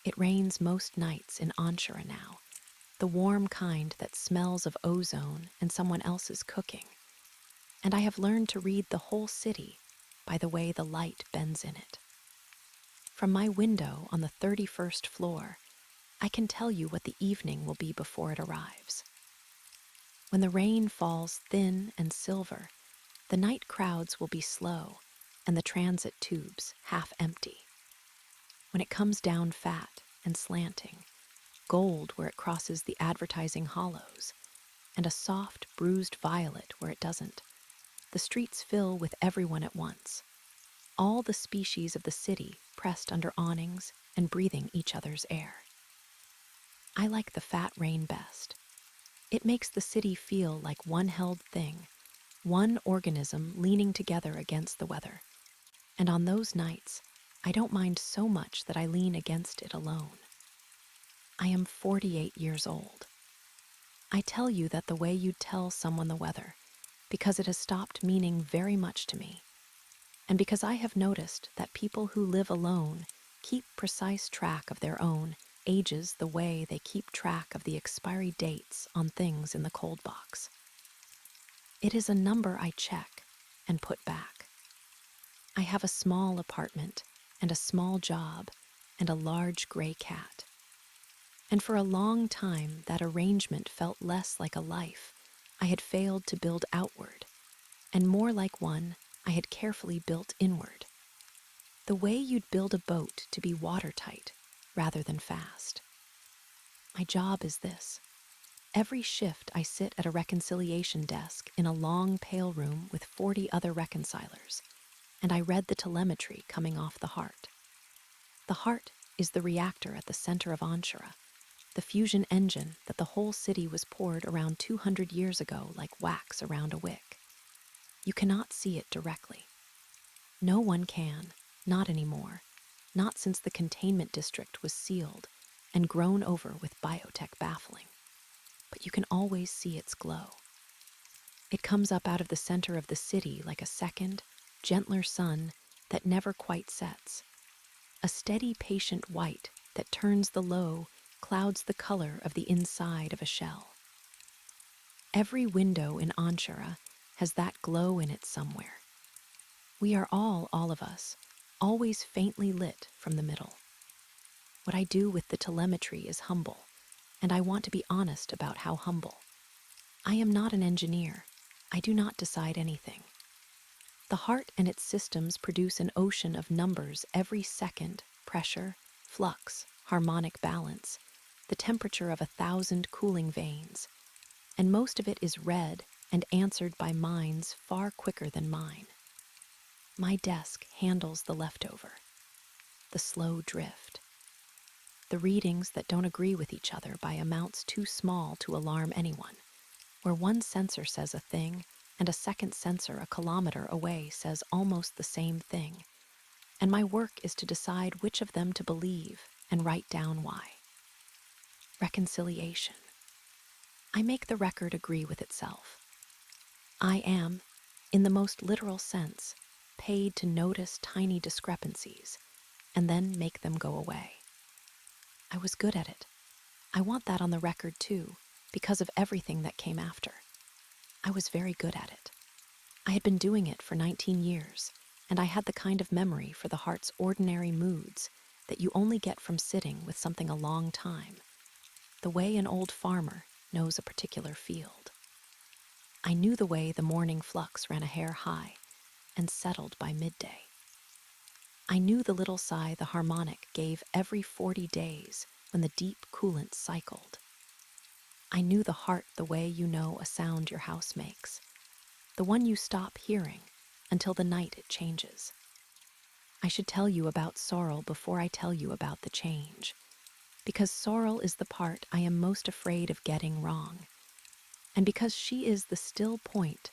It rains most nights in Anshara now, the warm kind that smells of ozone and someone else's cooking. And I have learned to read the whole city by the way the light bends in it. From my window on the 31st floor, I can tell you what the evening will be before it arrives. When the rain falls thin and silver, the night crowds will be slow and the transit tubes half empty. When it comes down fat and slanting, gold where it crosses the advertising hollows, and a soft, bruised violet where it doesn't, the streets fill with everyone at once, all the species of the city pressed under awnings and breathing each other's air. I like the fat rain best. It makes the city feel like one held thing, one organism leaning together against the weather. And on those nights, I don't mind so much that I lean against it alone. I am 48 years old. I tell you that the way you'd tell someone the weather, because it has stopped meaning very much to me, and because I have noticed that people who live alone keep precise track of their own ages the way they keep track of the expiry dates on things in the cold box. It is a number I check and put back. I have a small apartment and a small job and a large gray cat. And for a long time, that arrangement felt less like a life I had failed to build outward, and more like one I had carefully built inward. The way you'd build a boat to be watertight rather than fast. My job is this. Every shift I sit at a reconciliation desk in a long, pale room with 40 other reconcilers, and I read the telemetry coming off the heart. The heart is the reactor at the center of Anshara, the fusion engine that the whole city was poured around 200 years ago like wax around a wick. You cannot see it directly. No one can, not anymore, not since the containment district was sealed and grown over with biotech baffling. But you can always see its glow. It comes up out of the center of the city like a second, gentler sun that never quite sets. A steady, patient white that turns the low, clouds the color of the inside of a shell. Every window in Anshara has that glow in it somewhere. We are all of us, always faintly lit from the middle. What I do with the telemetry is humble, and I want to be honest about how humble. I am not an engineer. I do not decide anything. The heart and its systems produce an ocean of numbers every second: pressure, flux, harmonic balance, the temperature of 1,000 cooling veins, and most of it is read and answered by minds far quicker than mine. My desk handles the leftover, the slow drift, the readings that don't agree with each other by amounts too small to alarm anyone, where one sensor says a thing and a second sensor a kilometer away says almost the same thing, and my work is to decide which of them to believe and write down why. Reconciliation. I make the record agree with itself. I am, in the most literal sense, paid to notice tiny discrepancies and then make them go away. I was good at it. I want that on the record too, because of everything that came after. I was very good at it. I had been doing it for 19 years, and I had the kind of memory for the heart's ordinary moods that you only get from sitting with something a long time, the way an old farmer knows a particular field. I knew the way the morning flux ran a hair high and settled by midday. I knew the little sigh the harmonic gave every 40 days when the deep coolant cycled. I knew the heart the way you know a sound your house makes, the one you stop hearing until the night it changes. I should tell you about sorrel before I tell you about the change, because sorrel is the part I am most afraid of getting wrong, and because she is the still point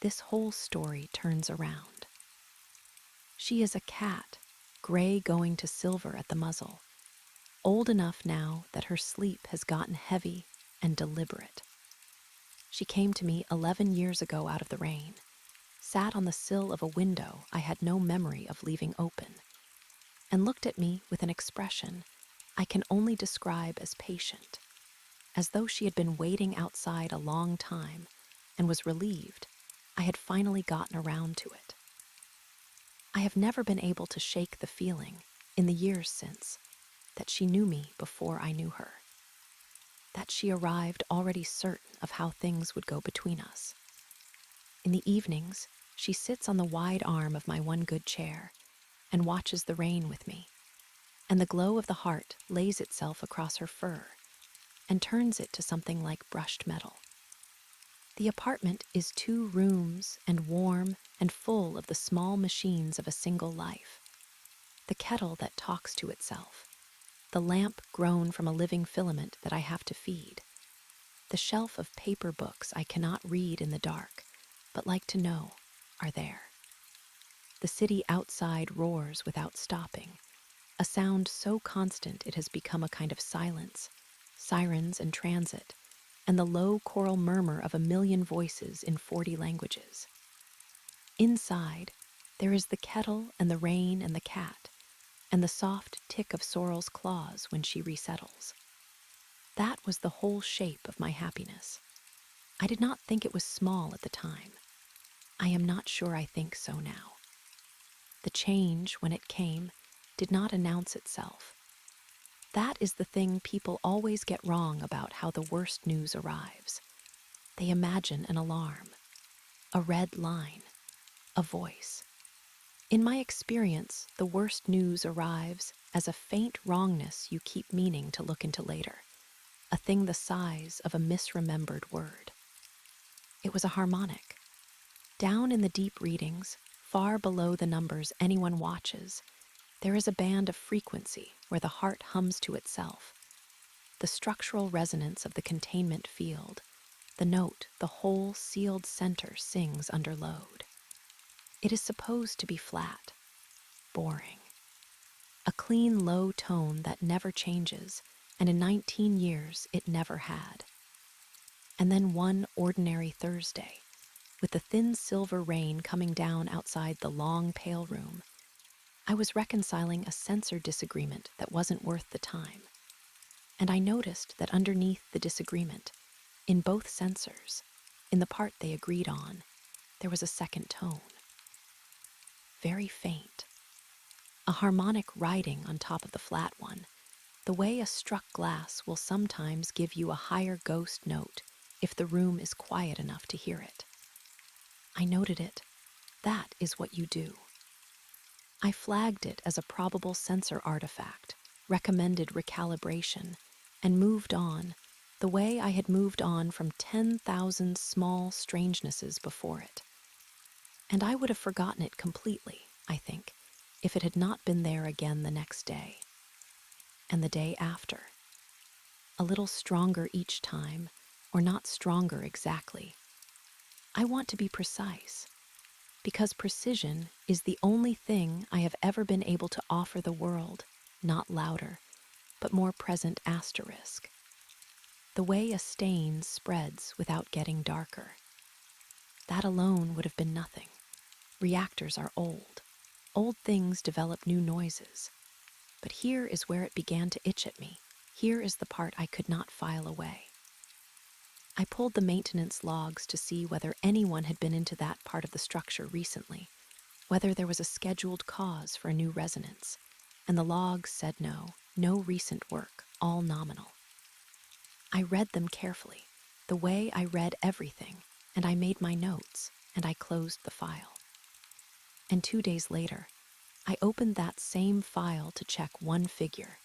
this whole story turns around. She is a cat, gray going to silver at the muzzle, old enough now that her sleep has gotten heavy and deliberate. She came to me 11 years ago out of the rain, sat on the sill of a window I had no memory of leaving open, and looked at me with an expression I can only describe as patient, as though she had been waiting outside a long time and was relieved I had finally gotten around to it. I have never been able to shake the feeling, in the years since, that she knew me before I knew her, that she arrived already certain of how things would go between us. In the evenings, she sits on the wide arm of my one good chair and watches the rain with me, and the glow of the heart lays itself across her fur and turns it to something like brushed metal. The apartment is 2 rooms and warm and full of the small machines of a single life. The kettle that talks to itself, the lamp grown from a living filament that I have to feed, the shelf of paper books I cannot read in the dark, but like to know are there. The city outside roars without stopping, a sound so constant it has become a kind of silence, sirens and transit, and the low choral murmur of a million voices in 40 languages. Inside, there is the kettle and the rain and the cat, and the soft tick of Sorrel's claws when she resettles. That was the whole shape of my happiness. I did not think it was small at the time. I am not sure I think so now. The change, when it came, did not announce itself. That is the thing people always get wrong about how the worst news arrives. They imagine an alarm, a red line, a voice. In my experience, the worst news arrives as a faint wrongness you keep meaning to look into later, a thing the size of a misremembered word. It was a harmonic. Down in the deep readings, far below the numbers anyone watches, there is a band of frequency where the heart hums to itself, the structural resonance of the containment field, the note the whole sealed center sings under load. It is supposed to be flat, boring, a clean, low tone that never changes, and in 19 years it never had. And then one ordinary Thursday, with the thin silver rain coming down outside the long, pale room, I was reconciling a sensor disagreement that wasn't worth the time. And I noticed that underneath the disagreement, in both sensors, in the part they agreed on, there was a second tone. Very faint. A harmonic riding on top of the flat one, the way a struck glass will sometimes give you a higher ghost note if the room is quiet enough to hear it. I noted it. That is what you do. I flagged it as a probable sensor artifact, recommended recalibration, and moved on, the way I had moved on from 10,000 small strangenesses before it. And I would have forgotten it completely, I think, if it had not been there again the next day. And the day after. A little stronger each time, or not stronger exactly. I want to be precise, because precision is the only thing I have ever been able to offer the world, not louder, but more present asterisk. The way a stain spreads without getting darker. That alone would have been nothing. Reactors are old. Old things develop new noises. But here is where it began to itch at me. Here is the part I could not file away. I pulled the maintenance logs to see whether anyone had been into that part of the structure recently, whether there was a scheduled cause for a new resonance, and the logs said no recent work, all nominal. I read them carefully, the way I read everything, and I made my notes, and I closed the file. And 2 days later, I opened that same file to check one figure,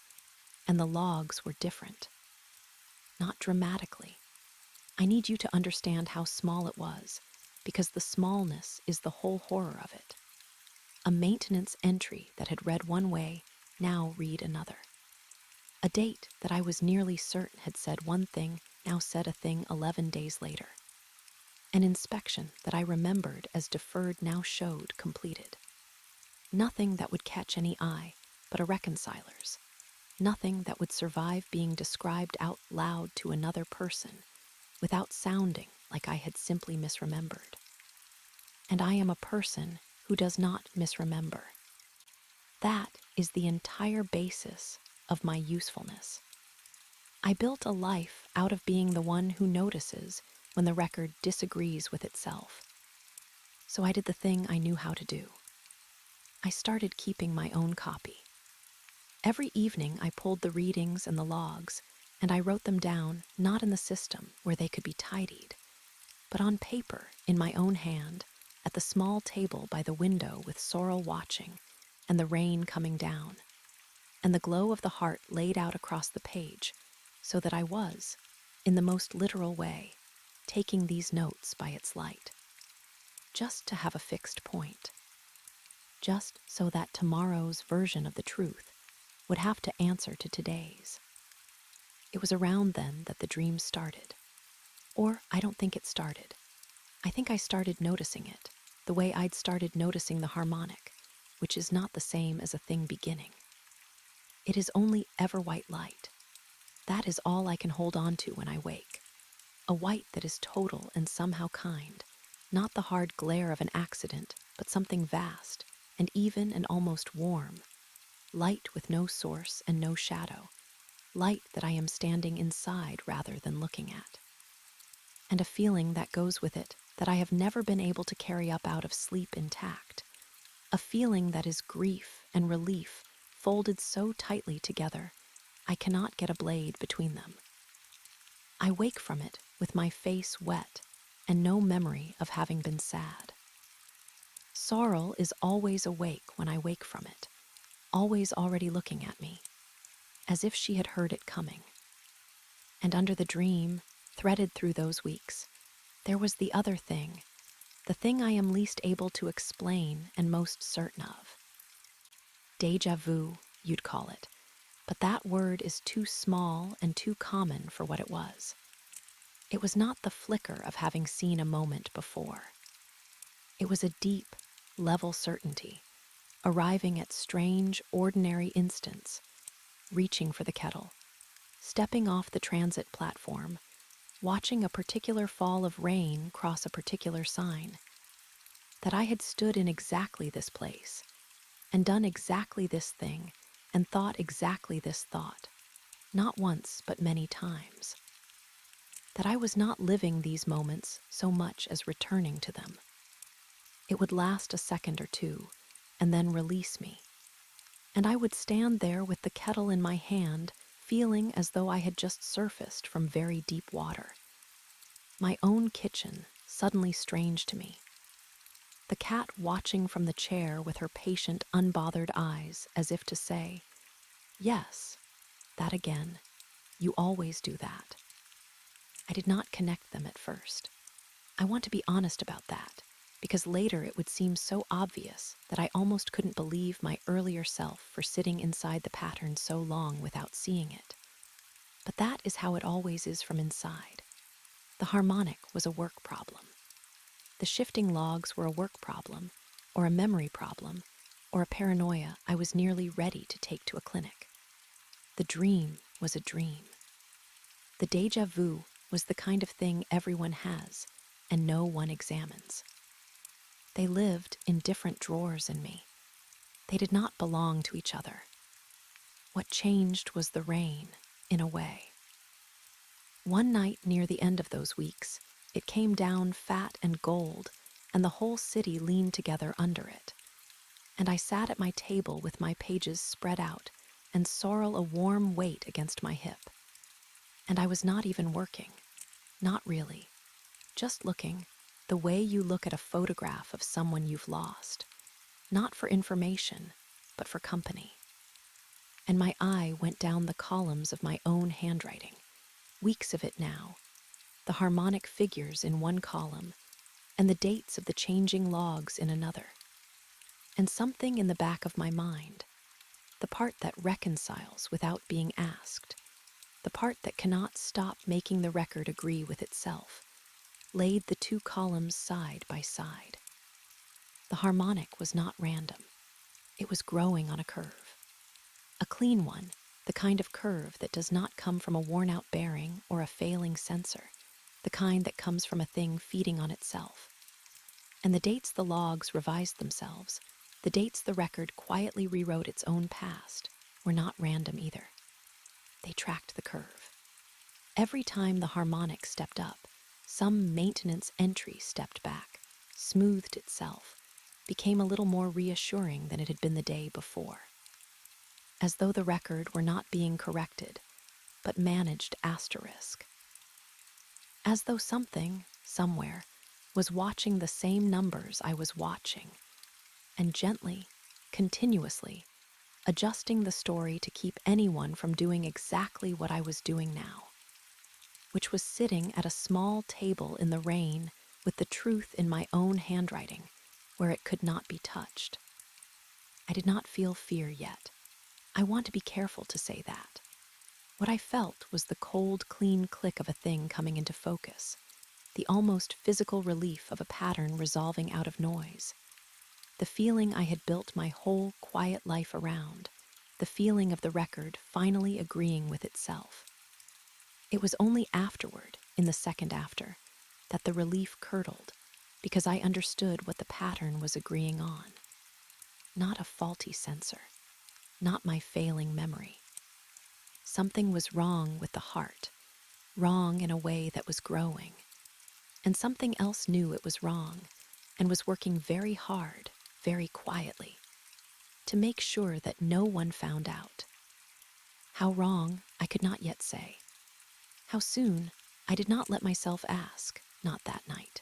and the logs were different. Not dramatically. I need you to understand how small it was, because the smallness is the whole horror of it. A maintenance entry that had read one way now read another. A date that I was nearly certain had said one thing now said a thing 11 days later. An inspection that I remembered as deferred now showed completed. Nothing that would catch any eye but a reconciler's. Nothing that would survive being described out loud to another person without sounding like I had simply misremembered. And I am a person who does not misremember. That is the entire basis of my usefulness. I built a life out of being the one who notices when the record disagrees with itself. So I did the thing I knew how to do. I started keeping my own copy. Every evening I pulled the readings and the logs, and I wrote them down not in the system where they could be tidied, but on paper in my own hand at the small table by the window with Sorrel watching and the rain coming down, and the glow of the heart laid out across the page, so that I was, in the most literal way, taking these notes by its light, just to have a fixed point, just so that tomorrow's version of the truth would have to answer to today's. It was around then that the dream started. Or I don't think it started. I think I started noticing it, the way I'd started noticing the harmonic, which is not the same as a thing beginning. It is only ever white light. That is all I can hold on to when I wake. A white that is total and somehow kind, not the hard glare of an accident, but something vast and even and almost warm. Light with no source and no shadow. Light that I am standing inside rather than looking at. And a feeling that goes with it that I have never been able to carry up out of sleep intact. A feeling that is grief and relief folded so tightly together, I cannot get a blade between them. I wake from it with my face wet and no memory of having been sad. Sorrel is always awake when I wake from it, always already looking at me, as if she had heard it coming. And under the dream, threaded through those weeks, there was the other thing, the thing I am least able to explain and most certain of. Déjà vu, you'd call it, but that word is too small and too common for what it was. It was not the flicker of having seen a moment before. It was a deep, level certainty, arriving at strange, ordinary instants, reaching for the kettle, stepping off the transit platform, watching a particular fall of rain cross a particular sign, that I had stood in exactly this place, and done exactly this thing, and thought exactly this thought, not once but many times. That I was not living these moments so much as returning to them. It would last a second or two, and then release me. And I would stand there with the kettle in my hand, feeling as though I had just surfaced from very deep water. My own kitchen, suddenly strange to me. The cat watching from the chair with her patient, unbothered eyes, as if to say, "Yes, that again. You always do that." I did not connect them at first. I want to be honest about that, because later it would seem so obvious that I almost couldn't believe my earlier self for sitting inside the pattern so long without seeing it. But that is how it always is from inside. The harmonic was a work problem. The shifting logs were a work problem, or a memory problem, or a paranoia I was nearly ready to take to a clinic. The dream was a dream. The déjà vu was the kind of thing everyone has, and no one examines. They lived in different drawers in me. They did not belong to each other. What changed was the rain, in a way. One night near the end of those weeks, it came down fat and gold, and the whole city leaned together under it. And I sat at my table with my pages spread out and Sorrel a warm weight against my hip. And I was not even working. Not really. Just looking, the way you look at a photograph of someone you've lost. Not for information, but for company. And my eye went down the columns of my own handwriting. Weeks of it now. The harmonic figures in one column, and the dates of the changing logs in another. And something in the back of my mind, the part that reconciles without being asked, the part that cannot stop making the record agree with itself, laid the two columns side by side. The harmonic was not random. It was growing on a curve. A clean one, the kind of curve that does not come from a worn-out bearing or a failing sensor, the kind that comes from a thing feeding on itself. And the dates the logs revised themselves, the dates the record quietly rewrote its own past, were not random either. They tracked the curve. Every time the harmonic stepped up, some maintenance entry stepped back, smoothed itself, became a little more reassuring than it had been the day before. As though the record were not being corrected, but managed asterisk. As though something, somewhere, was watching the same numbers I was watching, and gently, continuously, adjusting the story to keep anyone from doing exactly what I was doing now, which was sitting at a small table in the rain with the truth in my own handwriting, where it could not be touched. I did not feel fear yet. I want to be careful to say that. What I felt was the cold, clean click of a thing coming into focus, the almost physical relief of a pattern resolving out of noise, the feeling I had built my whole quiet life around, the feeling of the record finally agreeing with itself. It was only afterward, in the second after, that the relief curdled, because I understood what the pattern was agreeing on. Not a faulty sensor, not my failing memory. Something was wrong with the heart, wrong in a way that was growing. And something else knew it was wrong and was working very hard, very quietly, to make sure that no one found out. How wrong, I could not yet say. How soon, I did not let myself ask, not that night.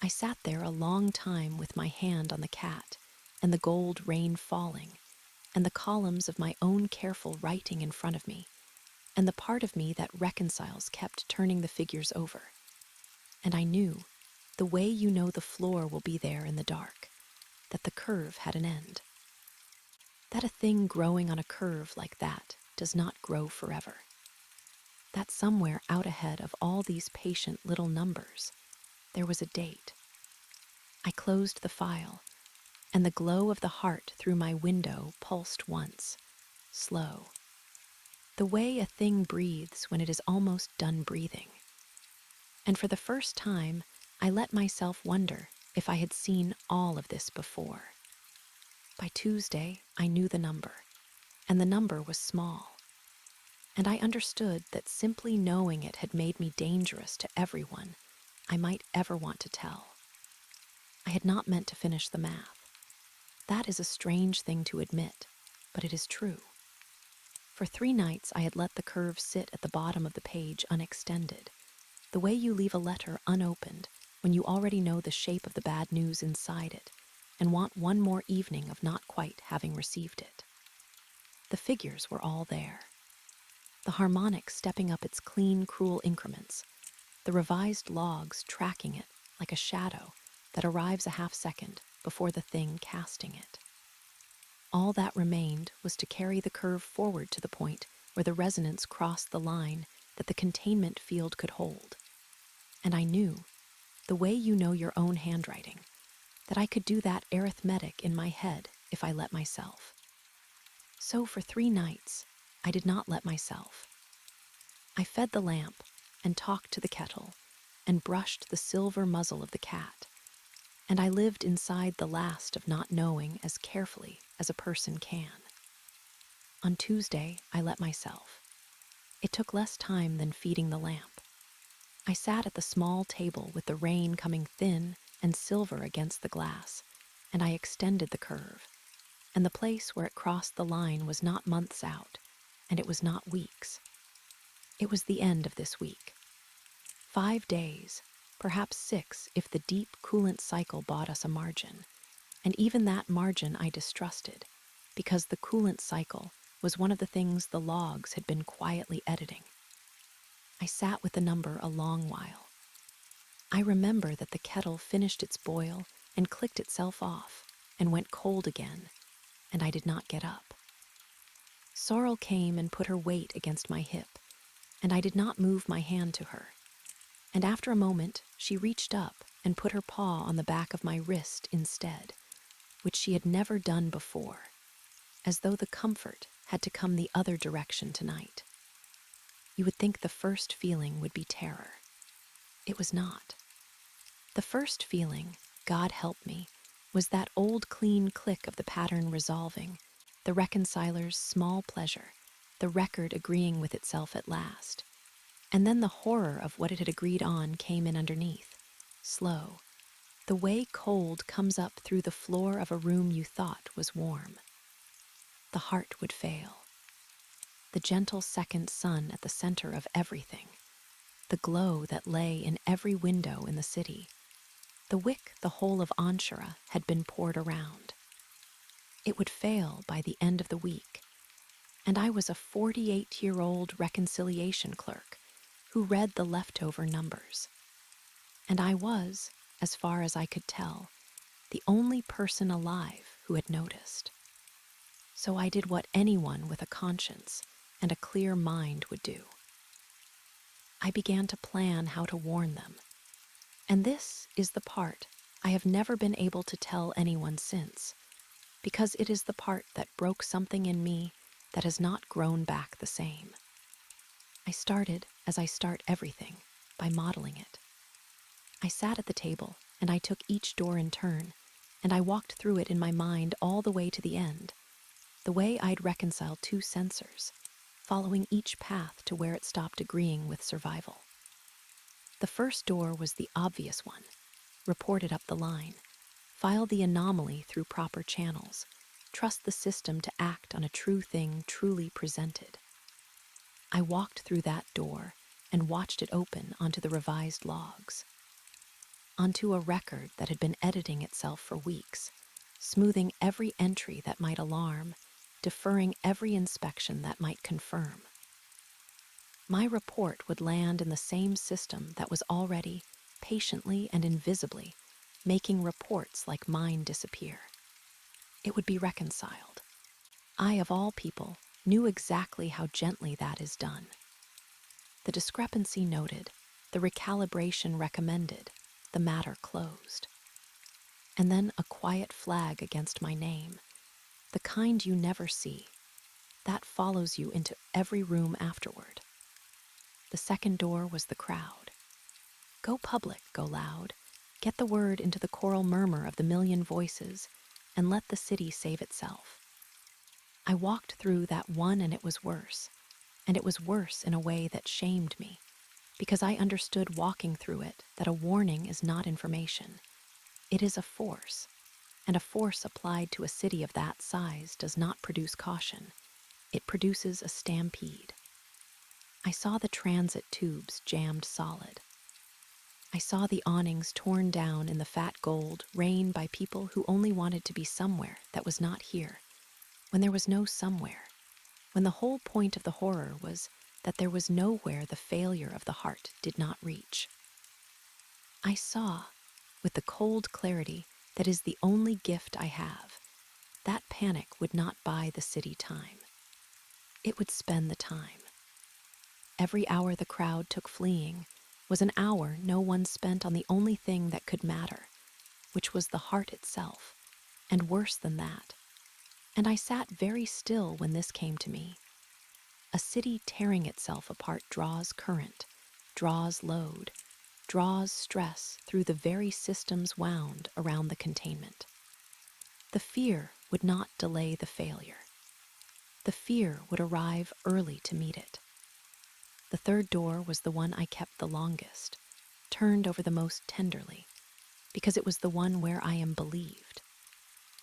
I sat there a long time with my hand on the cat and the gold rain falling and the columns of my own careful writing in front of me and the part of me that reconciles kept turning the figures over. And I knew, the way you know the floor will be there in the dark, that the curve had an end. That a thing growing on a curve like that does not grow forever. That somewhere out ahead of all these patient little numbers, there was a date. I closed the file, and the glow of the heart through my window pulsed once, slow. The way a thing breathes when it is almost done breathing. And for the first time, I let myself wonder if I had seen all of this before. By Tuesday, I knew the number, and the number was small. And I understood that simply knowing it had made me dangerous to everyone I might ever want to tell. I had not meant to finish the math. That is a strange thing to admit, but it is true. For 3 nights I had let the curve sit at the bottom of the page unextended, the way you leave a letter unopened when you already know the shape of the bad news inside it and want one more evening of not quite having received it. The figures were all there. The harmonic stepping up its clean, cruel increments, the revised logs tracking it like a shadow that arrives a half second before the thing casting it. All that remained was to carry the curve forward to the point where the resonance crossed the line that the containment field could hold. And I knew, the way you know your own handwriting, that I could do that arithmetic in my head if I let myself. So for 3 nights, I did not let myself. I fed the lamp and talked to the kettle and brushed the silver muzzle of the cat, and I lived inside the last of not knowing as carefully as a person can. On Tuesday, I let myself. It took less time than feeding the lamp. I sat at the small table with the rain coming thin and silver against the glass, and I extended the curve, and the place where it crossed the line was not months out, and it was not weeks. It was the end of this week. 5 days, perhaps 6 if the deep coolant cycle bought us a margin, and even that margin I distrusted, because the coolant cycle was one of the things the logs had been quietly editing. I sat with the number a long while. I remember that the kettle finished its boil and clicked itself off and went cold again, and I did not get up. Sorrel came and put her weight against my hip, and I did not move my hand to her. And after a moment, she reached up and put her paw on the back of my wrist instead, which she had never done before, as though the comfort had to come the other direction tonight. You would think the first feeling would be terror. It was not. The first feeling, God help me, was that old clean click of the pattern resolving, the reconciler's small pleasure, the record agreeing with itself at last. And then the horror of what it had agreed on came in underneath, slow, the way cold comes up through the floor of a room you thought was warm. The heart would fail. The gentle second sun at the center of everything, the glow that lay in every window in the city, the wick the whole of Anshara had been poured around. It would fail by the end of the week, and I was a 48-year-old reconciliation clerk who read the leftover numbers. And I was, as far as I could tell, the only person alive who had noticed. So I did what anyone with a conscience and a clear mind would do. I began to plan how to warn them. And this is the part I have never been able to tell anyone since, because it is the part that broke something in me that has not grown back the same. I started, as I start everything, by modeling it. I sat at the table, and I took each door in turn, and I walked through it in my mind all the way to the end, the way I'd reconcile two sensors, following each path to where it stopped agreeing with survival. The first door was the obvious one, report it up the line, file the anomaly through proper channels, trust the system to act on a true thing truly presented. I walked through that door and watched it open onto the revised logs, onto a record that had been editing itself for weeks, smoothing every entry that might alarm, deferring every inspection that might confirm. My report would land in the same system that was already, patiently and invisibly, making reports like mine disappear. It would be reconciled. I, of all people, knew exactly how gently that is done. The discrepancy noted, the recalibration recommended, the matter closed. And then a quiet flag against my name, the kind you never see, that follows you into every room afterward. The second door was the crowd. Go public, go loud. Get the word into the choral murmur of the million voices, and let the city save itself. I walked through that one and it was worse. And it was worse in a way that shamed me, because I understood walking through it that a warning is not information. It is a force, and a force applied to a city of that size does not produce caution. It produces a stampede. I saw the transit tubes jammed solid. I saw the awnings torn down in the fat gold rain by people who only wanted to be somewhere that was not here, when there was no somewhere, when the whole point of the horror was that there was nowhere the failure of the heart did not reach. I saw, with the cold clarity that is the only gift I have, that panic would not buy the city time. It would spend the time. Every hour the crowd took fleeing was an hour no one spent on the only thing that could matter, which was the heart itself, and worse than that. And I sat very still when this came to me. A city tearing itself apart draws current, draws load, draws stress through the very systems wound around the containment. The fear would not delay the failure. The fear would arrive early to meet it. The third door was the one I kept the longest, turned over the most tenderly, because it was the one where I am believed.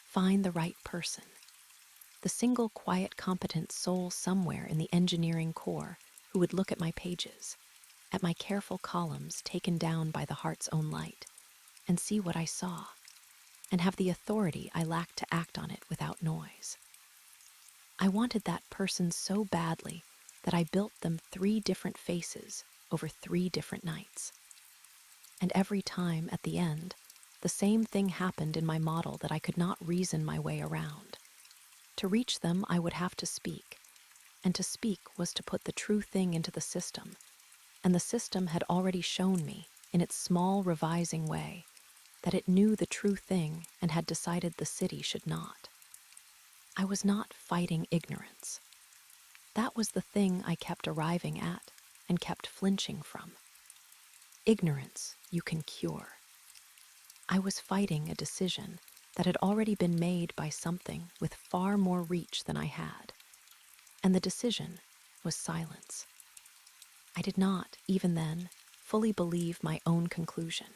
Find the right person. The single quiet competent soul somewhere in the engineering core who would look at my pages, at my careful columns taken down by the heart's own light, and see what I saw, and have the authority I lacked to act on it without noise. I wanted that person so badly that I built them 3 different faces over 3 different nights. And every time, at the end, the same thing happened in my model that I could not reason my way around. To reach them, I would have to speak, and to speak was to put the true thing into the system, and the system had already shown me, in its small revising way, that it knew the true thing and had decided the city should not. I was not fighting ignorance. That was the thing I kept arriving at and kept flinching from. Ignorance you can cure. I was fighting a decision that had already been made by something with far more reach than I had. and the decision was silence. I did not, even then, fully believe my own conclusion.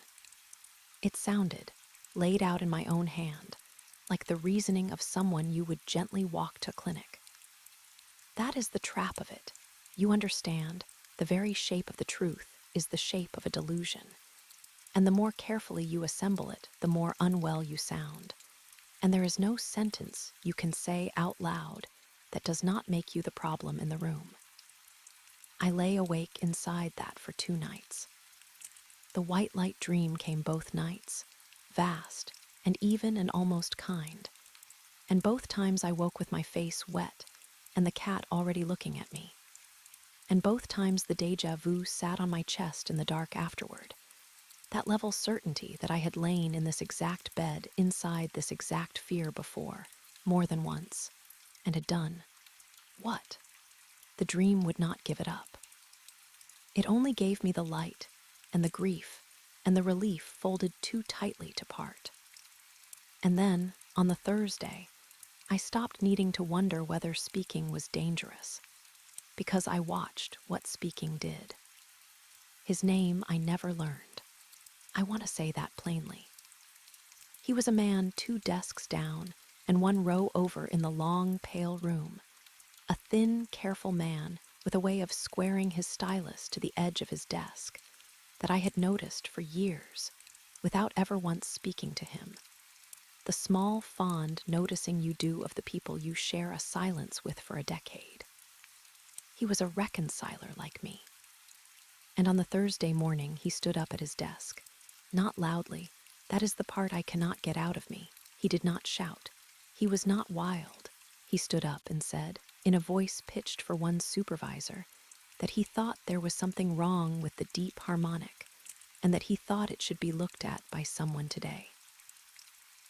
It sounded, laid out in my own hand, like the reasoning of someone you would gently walk to clinic. That is the trap of it. You understand, the very shape of the truth is the shape of a delusion. And the more carefully you assemble it, the more unwell you sound. And there is no sentence you can say out loud that does not make you the problem in the room. I lay awake inside that for 2 nights. The white light dream came both nights, vast and even and almost kind. And both times I woke with my face wet and the cat already looking at me. And both times the déjà vu sat on my chest in the dark afterward. That level certainty that I had lain in this exact bed inside this exact fear before, more than once, and had done what? The dream would not give it up. It only gave me the light and the grief and the relief folded too tightly to part. And then, on the Thursday, I stopped needing to wonder whether speaking was dangerous, because I watched what speaking did. His name I never learned. I want to say that plainly. He was a man 2 desks down and 1 row over in the long, pale room. A thin, careful man with a way of squaring his stylus to the edge of his desk that I had noticed for years without ever once speaking to him. The small, fond noticing you do of the people you share a silence with for a decade. He was a reconciler like me. And on the Thursday morning, he stood up at his desk. Not loudly. That is the part I cannot get out of me. He did not shout. He was not wild. He stood up and said, in a voice pitched for one supervisor, that he thought there was something wrong with the deep harmonic, and that he thought it should be looked at by someone today.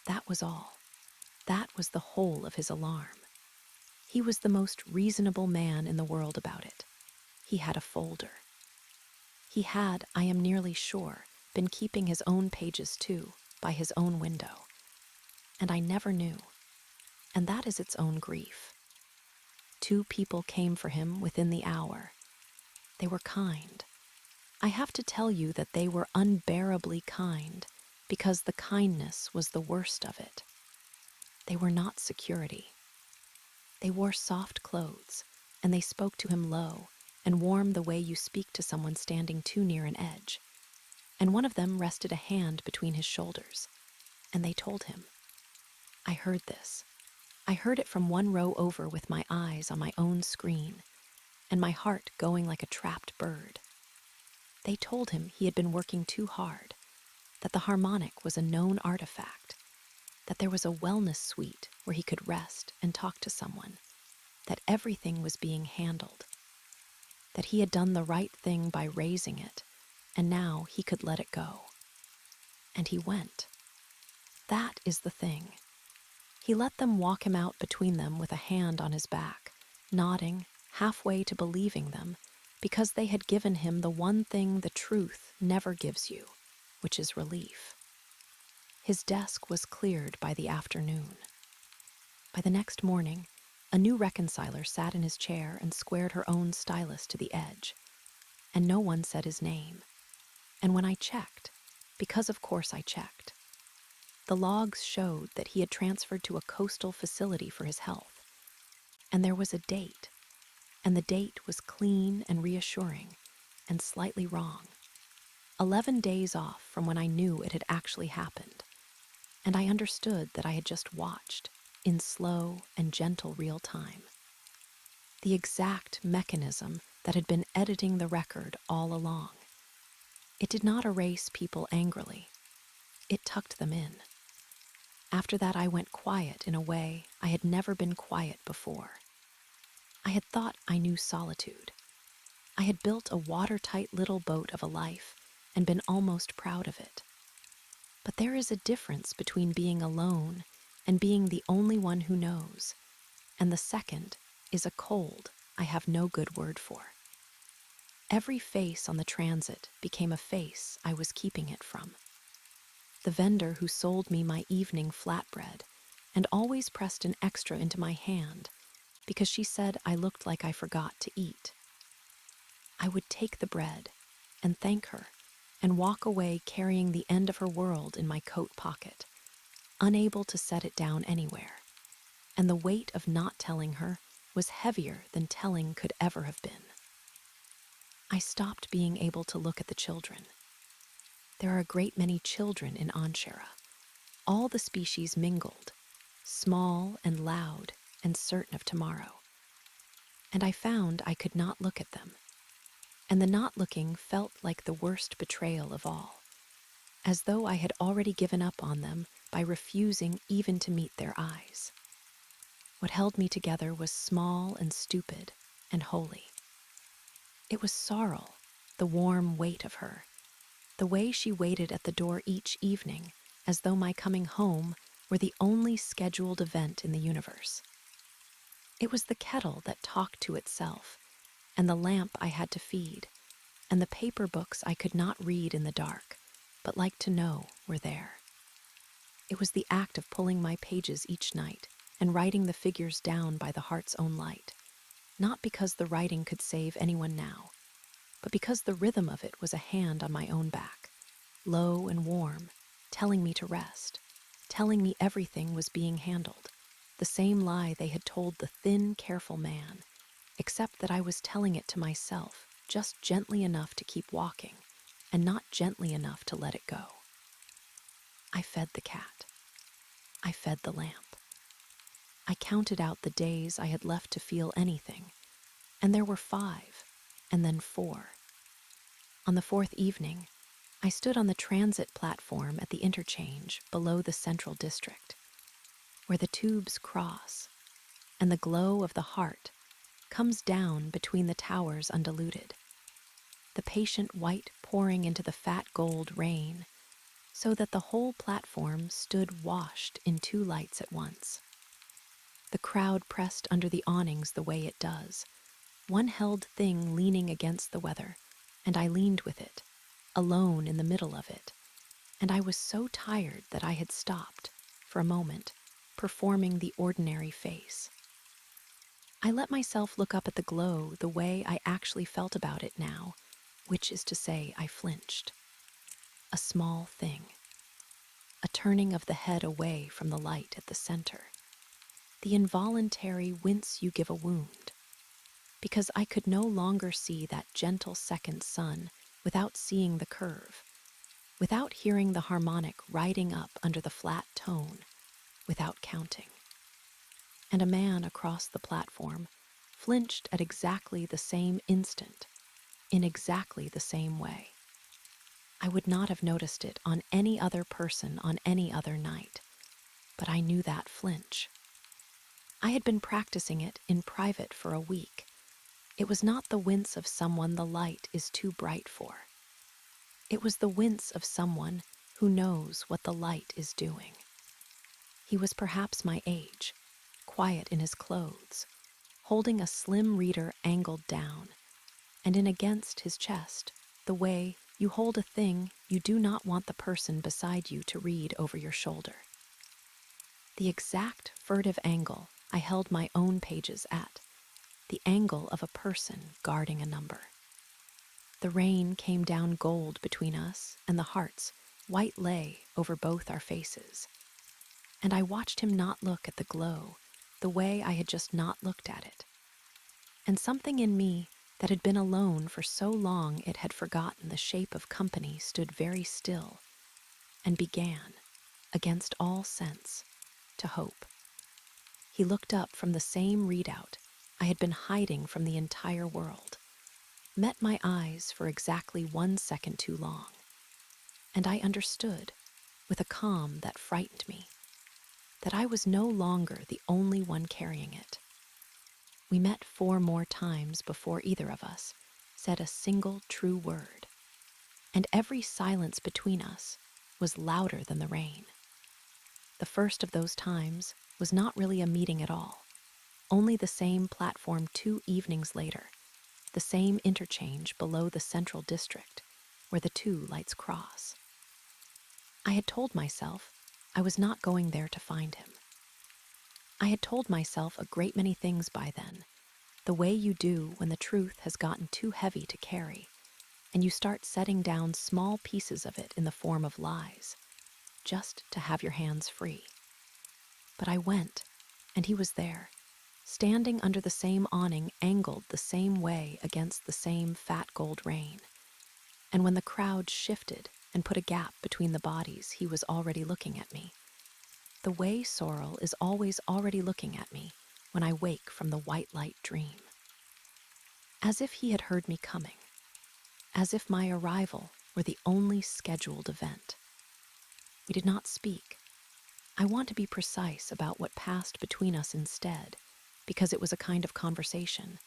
That was all. That was the whole of his alarm. He was the most reasonable man in the world about it. He had a folder. He had, I am nearly sure, been keeping his own pages too, by his own window. And I never knew. And that is its own grief. 2 people came for him within the hour. They were kind. I have to tell you that they were unbearably kind, because the kindness was the worst of it. They were not security. They wore soft clothes, and they spoke to him low and warm the way you speak to someone standing too near an edge. And one of them rested a hand between his shoulders, and they told him. I heard this. I heard it from 1 row over with my eyes on my own screen, and my heart going like a trapped bird. They told him he had been working too hard, that the harmonic was a known artifact, that there was a wellness suite where he could rest and talk to someone, that everything was being handled, that he had done the right thing by raising it, and now he could let it go. And he went. That is the thing. He let them walk him out between them with a hand on his back, nodding, halfway to believing them, because they had given him the one thing the truth never gives you, which is relief. His desk was cleared by the afternoon. By the next morning, a new reconciler sat in his chair and squared her own stylus to the edge, and no one said his name. And when I checked, because of course I checked, the logs showed that he had transferred to a coastal facility for his health. And there was a date, and the date was clean and reassuring, and slightly wrong. 11 days off from when I knew it had actually happened. And I understood that I had just watched, in slow and gentle real time, the exact mechanism that had been editing the record all along. It did not erase people angrily. It tucked them in. After that, I went quiet in a way I had never been quiet before. I had thought I knew solitude. I had built a watertight little boat of a life and been almost proud of it. But there is a difference between being alone and being the only one who knows, and the second is a cold I have no good word for. Every face on the transit became a face I was keeping it from. The vendor who sold me my evening flatbread and always pressed an extra into my hand because she said I looked like I forgot to eat. I would take the bread and thank her and walk away carrying the end of her world in my coat pocket, unable to set it down anywhere. And the weight of not telling her was heavier than telling could ever have been. I stopped being able to look at the children. There are a great many children in Anshara. All the species mingled, small and loud and certain of tomorrow. And I found I could not look at them. And the not looking felt like the worst betrayal of all, as though I had already given up on them by refusing even to meet their eyes. What held me together was small and stupid and holy. It was sorrow, the warm weight of her, the way she waited at the door each evening, as though my coming home were the only scheduled event in the universe. It was the kettle that talked to itself, and the lamp I had to feed, and the paper books I could not read in the dark, but liked to know were there. It was the act of pulling my pages each night and writing the figures down by the heart's own light, not because the writing could save anyone now, but because the rhythm of it was a hand on my own back, low and warm, telling me to rest, telling me everything was being handled, the same lie they had told the thin, careful man, except that I was telling it to myself just gently enough to keep walking, and not gently enough to let it go. I fed the cat. I fed the lamp. I counted out the days I had left to feel anything, and there were 5, and then 4. On the 4th evening, I stood on the transit platform at the interchange below the central district, where the tubes cross, and the glow of the heart comes down between the towers undiluted, the patient white pouring into the fat gold rain, so that the whole platform stood washed in 2 lights at once. The crowd pressed under the awnings the way it does, one held thing leaning against the weather, and I leaned with it, alone in the middle of it, and I was so tired that I had stopped, for a moment, performing the ordinary face. I let myself look up at the glow the way I actually felt about it now, which is to say I flinched. A small thing. A turning of the head away from the light at the center. The involuntary wince you give a wound. Because I could no longer see that gentle second sun without seeing the curve, without hearing the harmonic riding up under the flat tone, without counting. And a man across the platform flinched at exactly the same instant, in exactly the same way. I would not have noticed it on any other person on any other night, but I knew that flinch. I had been practicing it in private for a week. It was not the wince of someone the light is too bright for. It was the wince of someone who knows what the light is doing. He was perhaps my age, quiet in his clothes, holding a slim reader angled down, and in against his chest, the way you hold a thing you do not want the person beside you to read over your shoulder. The exact furtive angle I held my own pages at, the angle of a person guarding a number. The rain came down gold between us, and the hearts white lay over both our faces. And I watched him not look at the glow the way I had just not looked at it. And something in me that had been alone for so long it had forgotten the shape of company stood very still and began, against all sense, to hope. He looked up from the same readout I had been hiding from the entire world, met my eyes for exactly 1 second too long, and I understood, with a calm that frightened me, that I was no longer the only one carrying it. We met 4 more times before either of us said a single true word, and every silence between us was louder than the rain. The first of those times was not really a meeting at all, only the same platform 2 evenings later, the same interchange below the central district, where the 2 lights cross. I had told myself I was not going there to find him. I had told myself a great many things by then, the way you do when the truth has gotten too heavy to carry, and you start setting down small pieces of it in the form of lies, just to have your hands free. But I went, and he was there, standing under the same awning angled the same way against the same fat gold rain. And when the crowd shifted and put a gap between the bodies, he was already looking at me. The way Sorrel is always already looking at me when I wake from the white light dream. As if he had heard me coming, as if my arrival were the only scheduled event. We did not speak. I want to be precise about what passed between us instead, because it was a kind of conversation,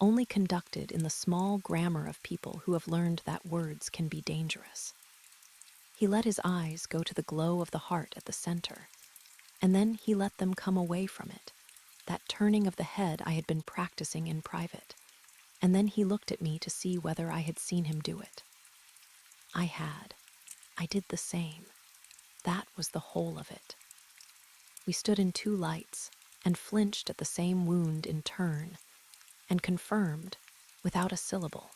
only conducted in the small grammar of people who have learned that words can be dangerous. He let his eyes go to the glow of the heart at the center, and then he let them come away from it, that turning of the head I had been practicing in private, and then he looked at me to see whether I had seen him do it. I had. I did the same. That was the whole of it. We stood in two lights and flinched at the same wound in turn, and confirmed, without a syllable,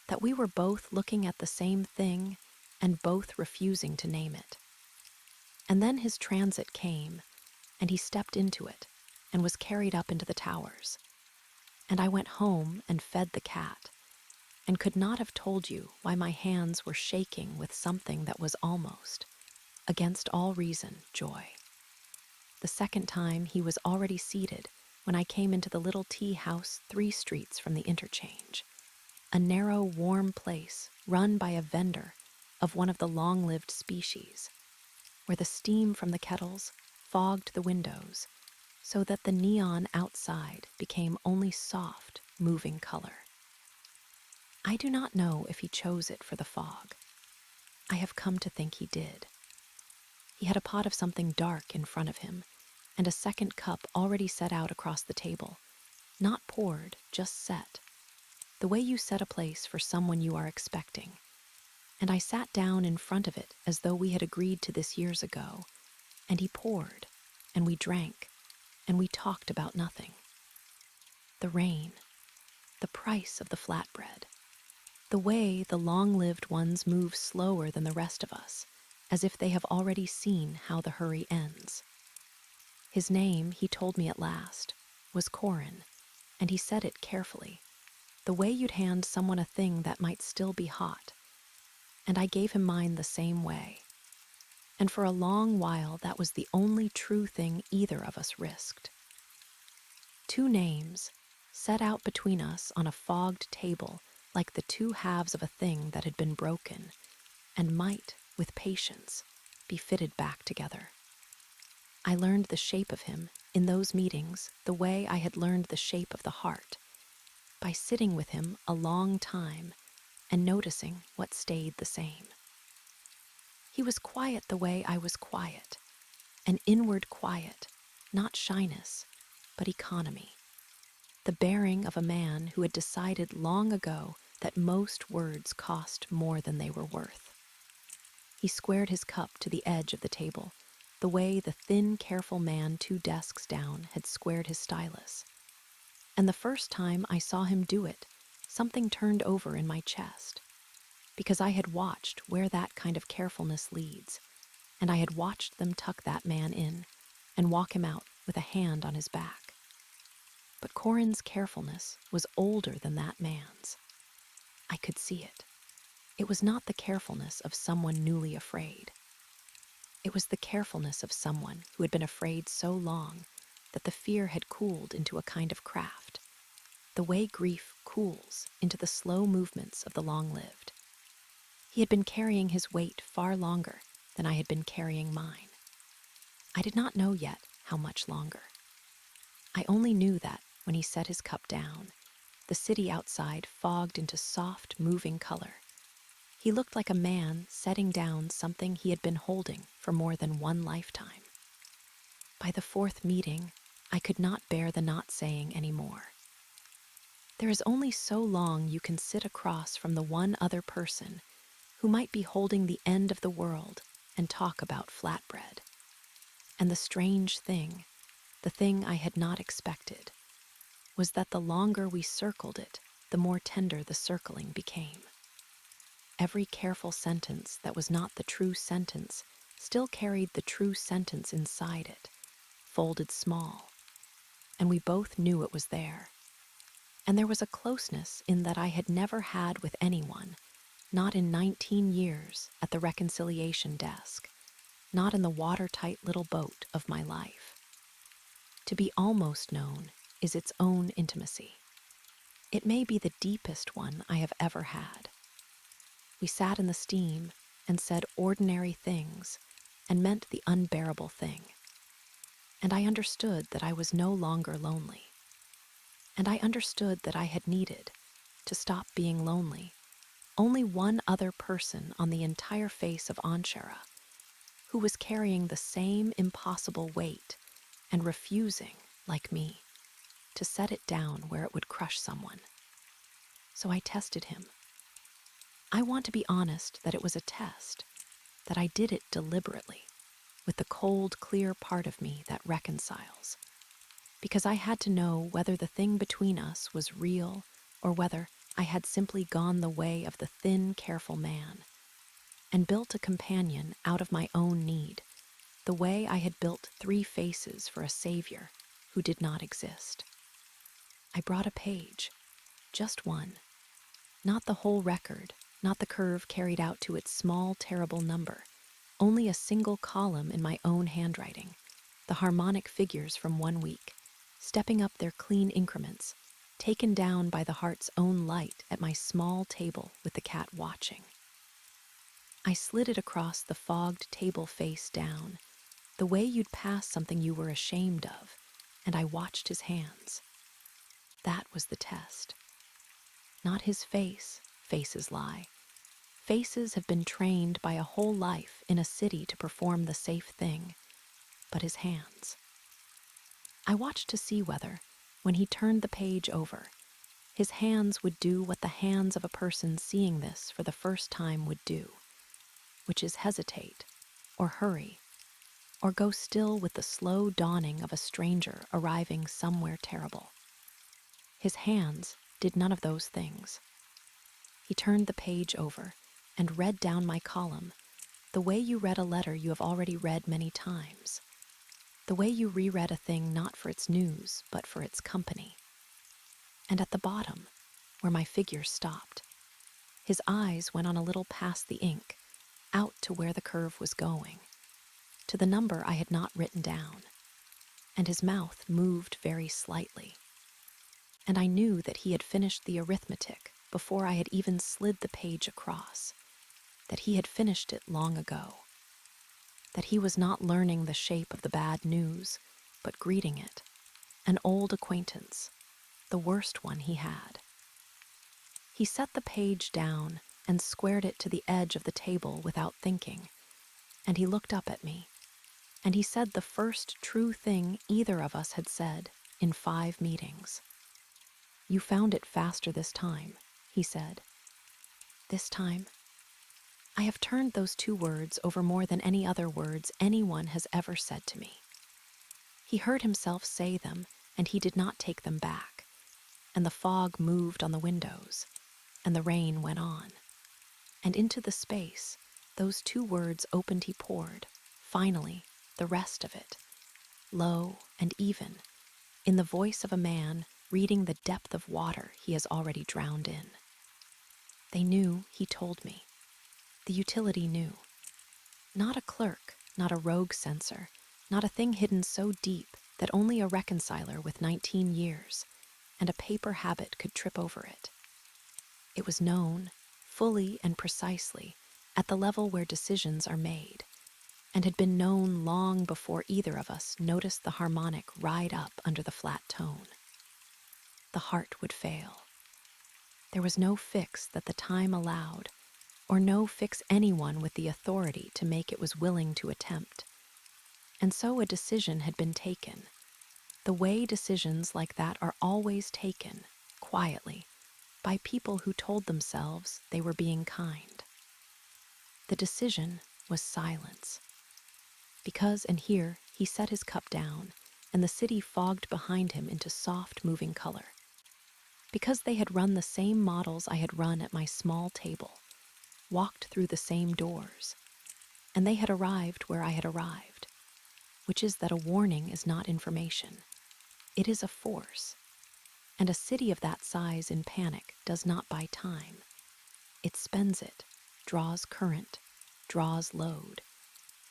that we were both looking at the same thing and both refusing to name it. And then his transit came, and he stepped into it and was carried up into the towers. And I went home and fed the cat, and could not have told you why my hands were shaking with something that was almost, against all reason, joy. The second time he was already seated when I came into the little tea house 3 streets from the interchange, a narrow, warm place run by a vendor of one of the long-lived species, where the steam from the kettles fogged the windows so that the neon outside became only soft, moving color. I do not know if he chose it for the fog. I have come to think he did. He had a pot of something dark in front of him, and a second cup already set out across the table, not poured, just set, the way you set a place for someone you are expecting. And I sat down in front of it as though we had agreed to this years ago, and he poured, and we drank, and we talked about nothing. The rain, the price of the flatbread, the way the long-lived ones move slower than the rest of us, as if they have already seen how the hurry ends. His name, he told me at last, was Corin, and he said it carefully, the way you'd hand someone a thing that might still be hot. And I gave him mine the same way. And for a long while that was the only true thing either of us risked. 2 names, set out between us on a fogged table like the 2 halves of a thing that had been broken, and might, with patience, be fitted back together. I learned the shape of him in those meetings the way I had learned the shape of the heart, by sitting with him a long time and noticing what stayed the same. He was quiet the way I was quiet, an inward quiet, not shyness, but economy, the bearing of a man who had decided long ago that most words cost more than they were worth. He squared his cup to the edge of the table, the way the thin, careful man 2 desks down had squared his stylus. And the first time I saw him do it, something turned over in my chest, because I had watched where that kind of carefulness leads, and I had watched them tuck that man in and walk him out with a hand on his back. But Corin's carefulness was older than that man's. I could see it. It was not the carefulness of someone newly afraid. It was the carefulness of someone who had been afraid so long that the fear had cooled into a kind of craft, the way grief cools into the slow movements of the long-lived. He had been carrying his weight far longer than I had been carrying mine. I did not know yet how much longer. I only knew that when he set his cup down, the city outside fogged into soft, moving color. He looked like a man setting down something he had been holding for more than 1 lifetime. By the 4th meeting, I could not bear the not saying any more. There is only so long you can sit across from the one other person who might be holding the end of the world and talk about flatbread. And the strange thing, the thing I had not expected, was that the longer we circled it, the more tender the circling became. Every careful sentence that was not the true sentence still carried the true sentence inside it, folded small, and we both knew it was there. And there was a closeness in that I had never had with anyone, not in 19 years at the reconciliation desk, not in the watertight little boat of my life. To be almost known is its own intimacy. It may be the deepest one I have ever had. We sat in the steam and said ordinary things and meant the unbearable thing. And I understood that I was no longer lonely. And I understood that I had needed, to stop being lonely, only one other person on the entire face of Anshara, who was carrying the same impossible weight and refusing, like me, to set it down where it would crush someone. So I tested him. I want to be honest that it was a test, that I did it deliberately, with the cold, clear part of me that reconciles, because I had to know whether the thing between us was real or whether I had simply gone the way of the thin, careful man and built a companion out of my own need, the way I had built 3 faces for a savior who did not exist. I brought a page, just one, not the whole record, not the curve carried out to its small, terrible number, only a single column in my own handwriting, the harmonic figures from 1 week, stepping up their clean increments, taken down by the heart's own light at my small table with the cat watching. I slid it across the fogged table face down, the way you'd pass something you were ashamed of, and I watched his hands. That was the test. Not his face, faces lie. Faces have been trained by a whole life in a city to perform the safe thing, but his hands. I watched to see whether, when he turned the page over, his hands would do what the hands of a person seeing this for the first time would do, which is hesitate, or hurry, or go still with the slow dawning of a stranger arriving somewhere terrible. His hands did none of those things. He turned the page over and read down my column, the way you read a letter you have already read many times, the way you reread a thing not for its news, but for its company. And at the bottom, where my figures stopped, his eyes went on a little past the ink, out to where the curve was going, to the number I had not written down, and his mouth moved very slightly. And I knew that he had finished the arithmetic before I had even slid the page across, that he had finished it long ago, that he was not learning the shape of the bad news, but greeting it, an old acquaintance, the worst one he had. He set the page down and squared it to the edge of the table without thinking, and he looked up at me, and he said the first true thing either of us had said in 5 meetings. "You found it faster this time," he said. This time, I have turned those 2 words over more than any other words anyone has ever said to me. He heard himself say them, and he did not take them back, and the fog moved on the windows, and the rain went on. And into the space, those 2 words opened he poured, finally, the rest of it, low and even, in the voice of a man reading the depth of water he has already drowned in. They knew, he told me. The utility knew. Not a clerk, not a rogue censor, not a thing hidden so deep that only a reconciler with 19 years and a paper habit could trip over it. It was known, fully and precisely, at the level where decisions are made, and had been known long before either of us noticed the harmonic ride up under the flat tone. The heart would fail. There was no fix that the time allowed, or no fix anyone with the authority to make it was willing to attempt. And so a decision had been taken, the way decisions like that are always taken, quietly, by people who told themselves they were being kind. The decision was silence. Because, and here he set his cup down and the city fogged behind him into soft, moving color. Because they had run the same models I had run at my small table, walked through the same doors, and they had arrived where I had arrived, which is that a warning is not information. It is a force, and a city of that size in panic does not buy time. It spends it, draws current, draws load,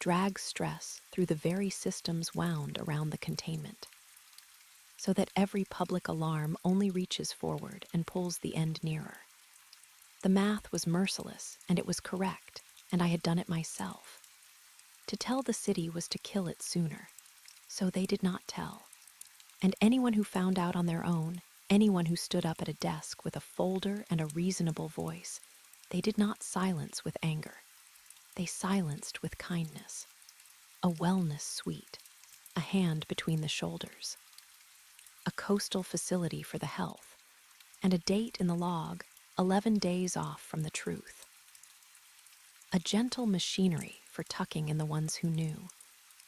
drags stress through the very systems wound around the containment, so that every public alarm only reaches forward and pulls the end nearer. The math was merciless, and it was correct, and I had done it myself. To tell the city was to kill it sooner, so they did not tell. And anyone who found out on their own, anyone who stood up at a desk with a folder and a reasonable voice, they did not silence with anger. They silenced with kindness. A wellness suite, a hand between the shoulders, a coastal facility for the health, and a date in the log, 11 days off from the truth. A gentle machinery for tucking in the ones who knew,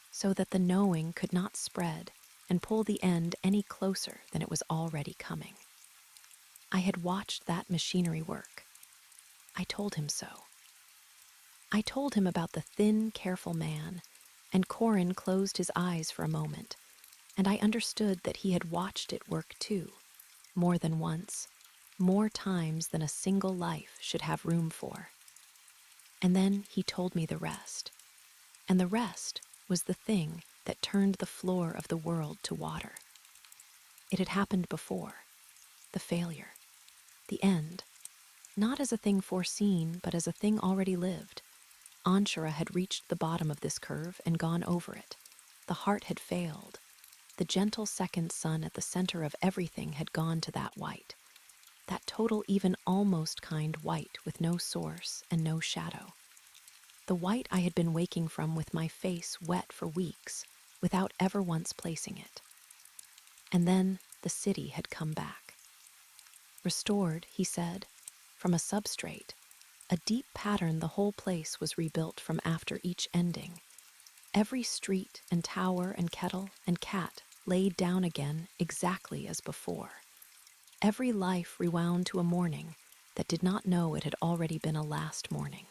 so that the knowing could not spread and pull the end any closer than it was already coming. I had watched that machinery work. I told him so. I told him about the thin, careful man, and Corin closed his eyes for a moment, and I understood that he had watched it work too, more than once, more times than a single life should have room for. And then he told me the rest. And the rest was the thing that turned the floor of the world to water. It had happened before. The failure. The end. Not as a thing foreseen, but as a thing already lived. Anshara had reached the bottom of this curve and gone over it. The heart had failed. The gentle second sun at the center of everything had gone to that white. That total, even almost kind white with no source and no shadow. The white I had been waking from with my face wet for weeks, without ever once placing it. And then the city had come back. Restored, he said, from a substrate, a deep pattern. The whole place was rebuilt from after each ending. Every street and tower and kettle and cat laid down again exactly as before. Every life rewound to a morning that did not know it had already been a last morning.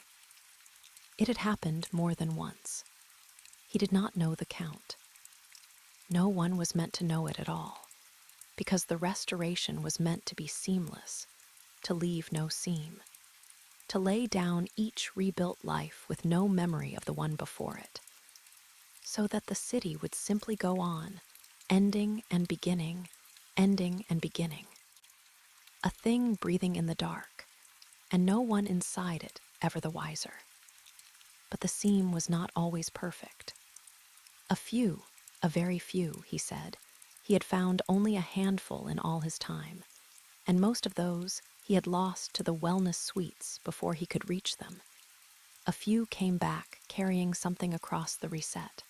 It had happened more than once. He did not know the count. No one was meant to know it at all, because the restoration was meant to be seamless, to leave no seam, to lay down each rebuilt life with no memory of the one before it, so that the city would simply go on, ending and beginning, ending and beginning. A thing breathing in the dark, and no one inside it ever the wiser. But the seam was not always perfect. A few, a very few, he said. He had found only a handful in all his time, and most of those he had lost to the wellness suites before he could reach them. A few came back carrying something across the reset.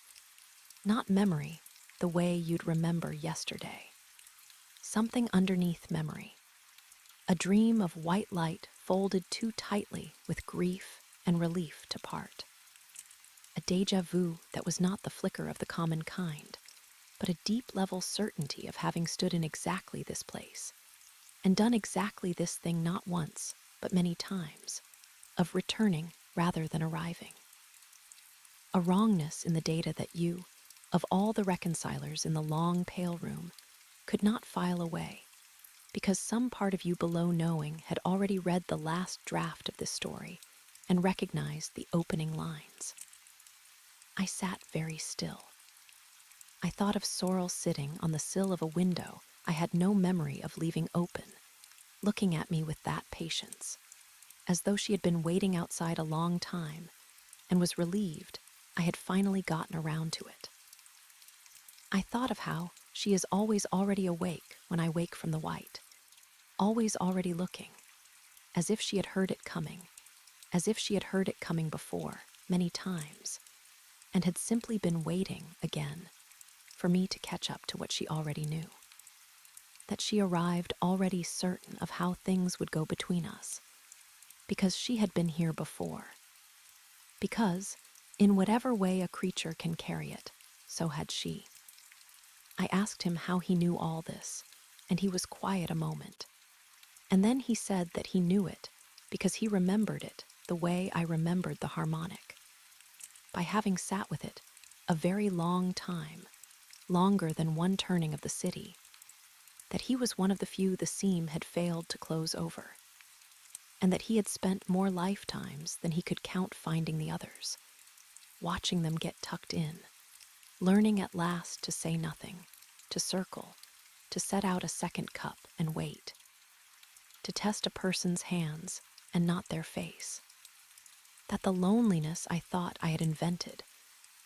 Not memory, the way you'd remember yesterday. Something underneath memory. A dream of white light folded too tightly with grief and relief to part. A déjà vu that was not the flicker of the common kind, but a deep-level certainty of having stood in exactly this place, and done exactly this thing not once, but many times, of returning rather than arriving. A wrongness in the data that you, of all the reconcilers in the long, pale room, could not file away, because some part of you below knowing had already read the last draft of this story and recognized the opening lines. I sat very still. I thought of Sorrel sitting on the sill of a window I had no memory of leaving open, looking at me with that patience, as though she had been waiting outside a long time and was relieved I had finally gotten around to it. I thought of how she is always already awake when I wake from the white, always already looking, as if she had heard it coming, as if she had heard it coming before, many times, and had simply been waiting again for me to catch up to what she already knew. That she arrived already certain of how things would go between us, because she had been here before. Because, in whatever way a creature can carry it, so had she. I asked him how he knew all this, and he was quiet a moment. And then he said that he knew it because he remembered it the way I remembered the harmonic, by having sat with it a very long time, longer than one turning of the city, that he was one of the few the seam had failed to close over, and that he had spent more lifetimes than he could count finding the others, watching them get tucked in, learning at last to say nothing, to circle, to set out a second cup and wait, to test a person's hands and not their face. That the loneliness I thought I had invented,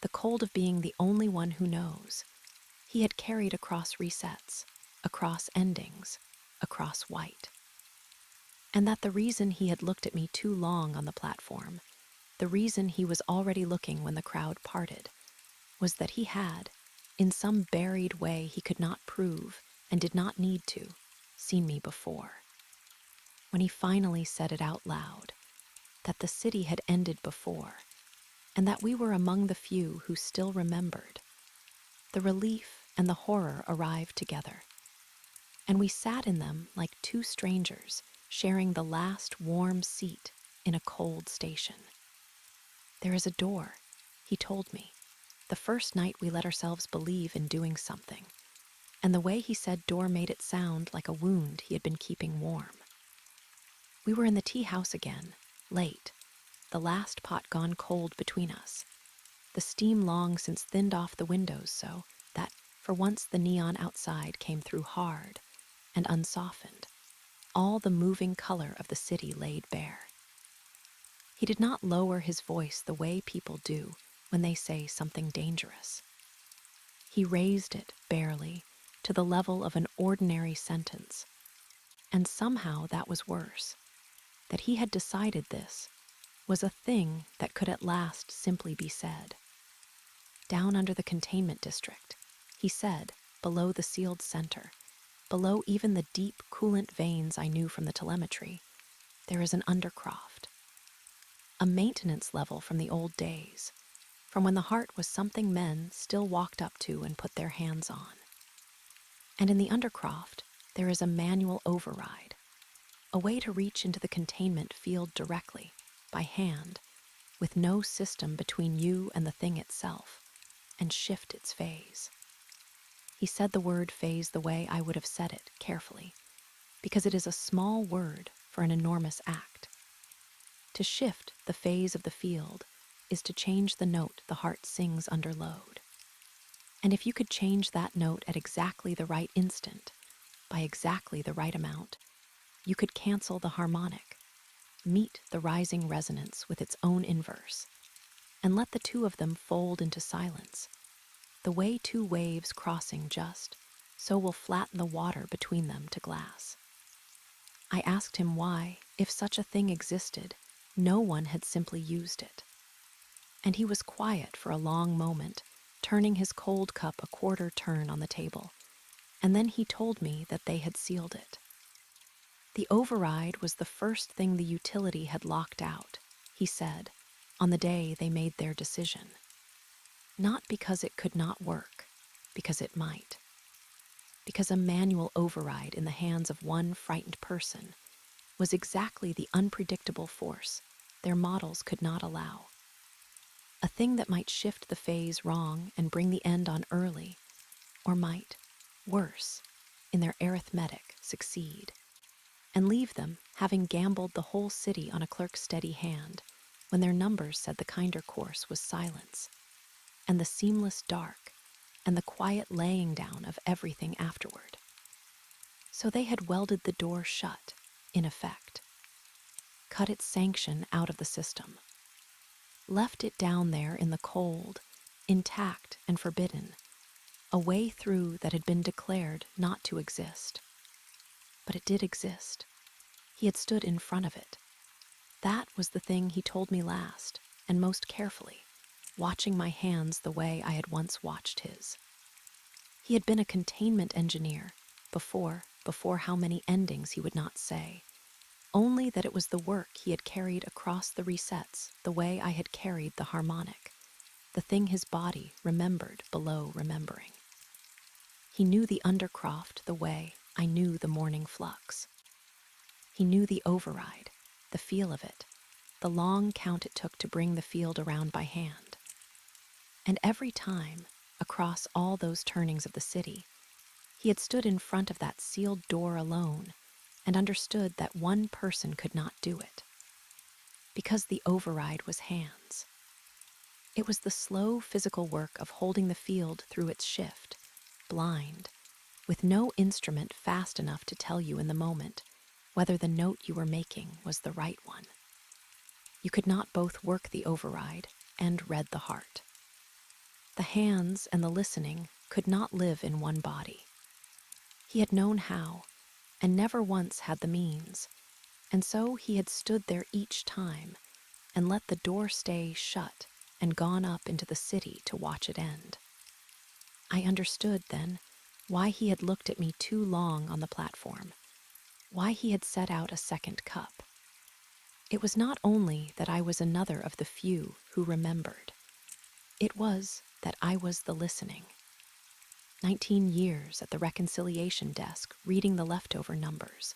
the cold of being the only one who knows, he had carried across resets, across endings, across white. And that the reason he had looked at me too long on the platform, the reason he was already looking when the crowd parted, was that he had, in some buried way he could not prove and did not need to, seen me before. When he finally said it out loud, that the city had ended before, and that we were among the few who still remembered, the relief and the horror arrived together, and we sat in them like two strangers sharing the last warm seat in a cold station. There is a door, he told me, the first night we let ourselves believe in doing something, and the way he said door made it sound like a wound he had been keeping warm. We were in the tea house again, late, the last pot gone cold between us, the steam long since thinned off the windows so that, for once, the neon outside came through hard and unsoftened, all the moving color of the city laid bare. He did not lower his voice the way people do when they say something dangerous. He raised it, barely, to the level of an ordinary sentence, and somehow that was worse. That he had decided this was a thing that could at last simply be said. Down under the containment district, he said, below the sealed center, below even the deep, coolant veins I knew from the telemetry, there is an Undercroft. A maintenance level from the old days, from when the heart was something men still walked up to and put their hands on. And in the Undercroft, there is a manual override, a way to reach into the containment field directly, by hand, with no system between you and the thing itself, and shift its phase. He said the word phase the way I would have said it, carefully, because it is a small word for an enormous act. To shift the phase of the field is to change the note the heart sings under load. And if you could change that note at exactly the right instant, by exactly the right amount, you could cancel the harmonic, meet the rising resonance with its own inverse, and let the two of them fold into silence, the way two waves crossing just so will flatten the water between them to glass. I asked him why, if such a thing existed, no one had simply used it. And he was quiet for a long moment, turning his cold cup a quarter turn on the table, and then he told me that they had sealed it. The override was the first thing the utility had locked out, he said, on the day they made their decision. Not because it could not work, because it might. Because a manual override in the hands of one frightened person was exactly the unpredictable force their models could not allow. A thing that might shift the phase wrong and bring the end on early, or might, worse, in their arithmetic, succeed, and leave them having gambled the whole city on a clerk's steady hand when their numbers said the kinder course was silence, and the seamless dark, and the quiet laying down of everything afterward. So they had welded the door shut, in effect, cut its sanction out of the system, left it down there in the cold, intact and forbidden, a way through that had been declared not to exist. But it did exist. He had stood in front of it. That was the thing he told me last, and most carefully, watching my hands the way I had once watched his. He had been a containment engineer before how many endings he would not say, only that it was the work he had carried across the resets the way I had carried the harmonic, the thing his body remembered below remembering. He knew the Undercroft the way I knew the morning flux. He knew the override, the feel of it, the long count it took to bring the field around by hand. And every time, across all those turnings of the city, he had stood in front of that sealed door alone and understood that one person could not do it. Because the override was hands. It was the slow physical work of holding the field through its shift, blind, with no instrument fast enough to tell you in the moment whether the note you were making was the right one. You could not both work the override and read the heart. The hands and the listening could not live in one body. He had known how, and never once had the means, and so he had stood there each time and let the door stay shut and gone up into the city to watch it end. I understood then why he had looked at me too long on the platform, why he had set out a second cup. It was not only that I was another of the few who remembered. It was that I was the listening. 19 years at the reconciliation desk reading the leftover numbers,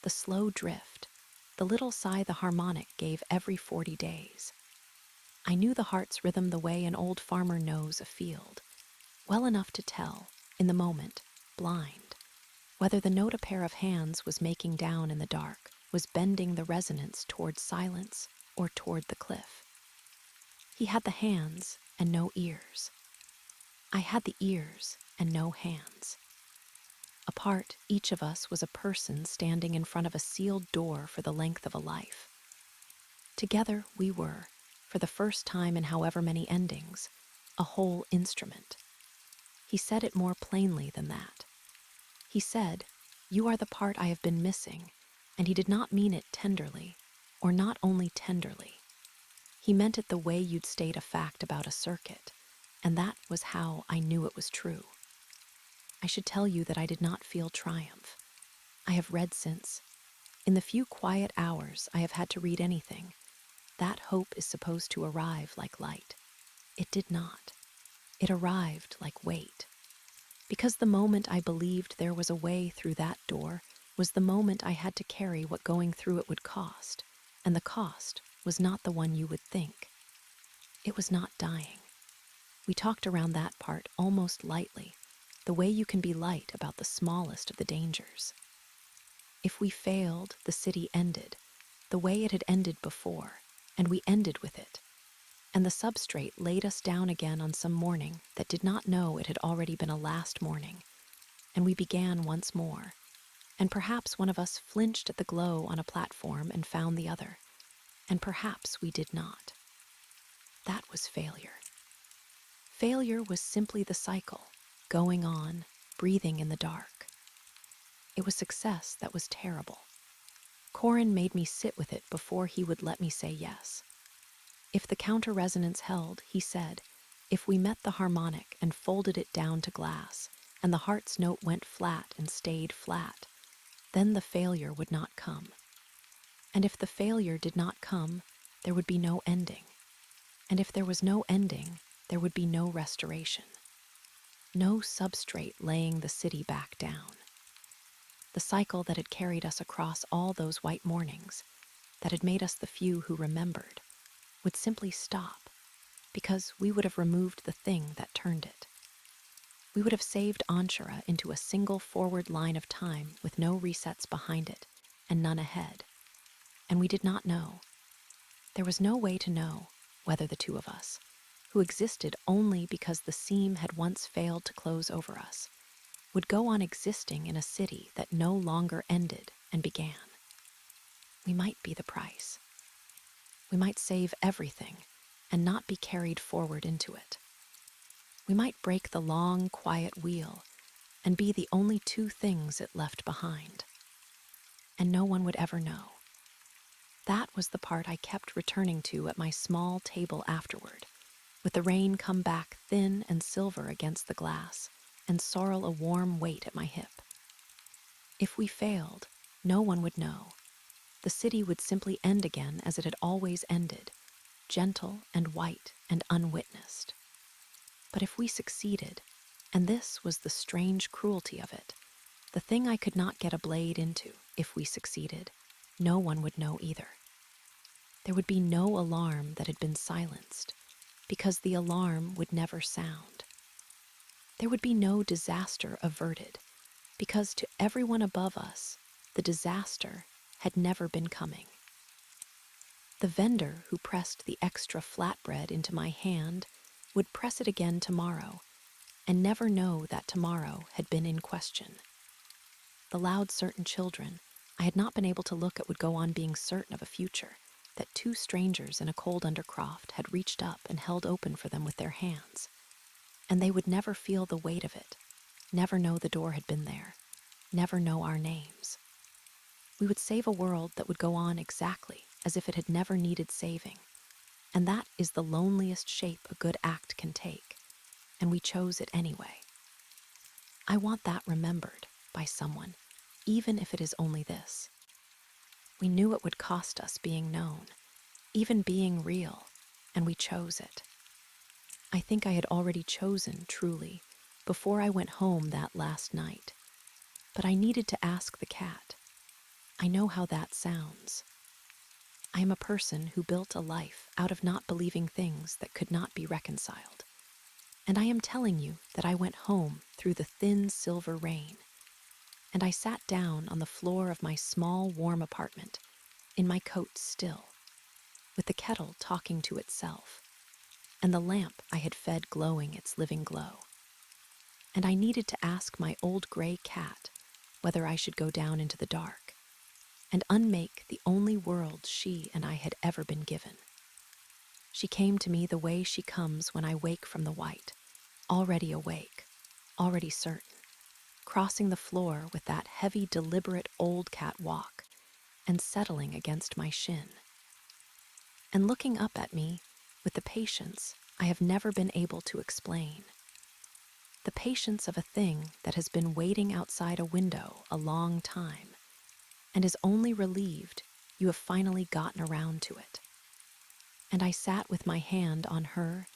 the slow drift, the little sigh the harmonic gave every 40 days. I knew the heart's rhythm the way an old farmer knows a field, well enough to tell, in the moment, blind, whether the note a pair of hands was making down in the dark was bending the resonance toward silence or toward the cliff. He had the hands and no ears. I had the ears and no hands. Apart, each of us was a person standing in front of a sealed door for the length of a life. Together we were, for the first time in however many endings, a whole instrument. He said it more plainly than that. He said, "You are the part I have been missing," and he did not mean it tenderly, or not only tenderly. He meant it the way you'd state a fact about a circuit, and that was how I knew it was true. I should tell you that I did not feel triumph. I have read since. In the few quiet hours I have had to read anything, that hope is supposed to arrive like light. It did not. It arrived like weight. Because the moment I believed there was a way through that door was the moment I had to carry what going through it would cost, and the cost was not the one you would think. It was not dying. We talked around that part almost lightly, the way you can be light about the smallest of the dangers. If we failed, the city ended, the way it had ended before, and we ended with it. And the substrate laid us down again on some morning that did not know it had already been a last morning, and we began once more. And perhaps one of us flinched at the glow on a platform and found the other, and perhaps we did not. That was failure. Failure was simply the cycle, going on, breathing in the dark. It was success that was terrible. Corin made me sit with it before he would let me say yes. If the counter-resonance held, he said, if we met the harmonic and folded it down to glass, and the heart's note went flat and stayed flat, then the failure would not come. And if the failure did not come, there would be no ending. And if there was no ending, there would be no restoration. No substrate laying the city back down. The cycle that had carried us across all those white mornings, that had made us the few who remembered, would simply stop, because we would have removed the thing that turned it. We would have saved Anshara into a single forward line of time with no resets behind it and none ahead. And we did not know. There was no way to know whether the two of us, who existed only because the seam had once failed to close over us, would go on existing in a city that no longer ended and began. We might be the price. We might save everything and not be carried forward into it. We might break the long, quiet wheel and be the only two things it left behind. And no one would ever know. That was the part I kept returning to at my small table afterward, with the rain come back thin and silver against the glass, and sorrel a warm weight at my hip. If we failed, no one would know. The city would simply end again as it had always ended, gentle and white and unwitnessed. But if we succeeded, And this was the strange cruelty of it. The thing I could not get a blade into, if we succeeded, no one would know either. There would be no alarm that had been silenced, because the alarm would never sound. There would be no disaster averted, because to everyone above us, the disaster had never been coming. The vendor who pressed the extra flatbread into my hand would press it again tomorrow, and never know that tomorrow had been in question. The loud, certain children I had not been able to look at would go on being certain of a future that two strangers in a cold Undercroft had reached up and held open for them with their hands. And they would never feel the weight of it, never know the door had been there, never know our names. We would save a world that would go on exactly as if it had never needed saving. And that is the loneliest shape a good act can take, and we chose it anyway. I want that remembered by someone, even if it is only this. We knew it would cost us being known, even being real, and we chose it. I think I had already chosen, truly, before I went home that last night. But I needed to ask the cat. I know how that sounds. I am a person who built a life out of not believing things that could not be reconciled. And I am telling you that I went home through the thin silver rain, and I sat down on the floor of my small, warm apartment, in my coat still, with the kettle talking to itself, and the lamp I had fed glowing its living glow. And I needed to ask my old gray cat whether I should go down into the dark and unmake the only world she and I had ever been given. She came to me the way she comes when I wake from the white, already awake, already certain, crossing the floor with that heavy, deliberate old cat walk and settling against my shin, and looking up at me with the patience I have never been able to explain. The patience of a thing that has been waiting outside a window a long time and is only relieved you have finally gotten around to it. And I sat with my hand on her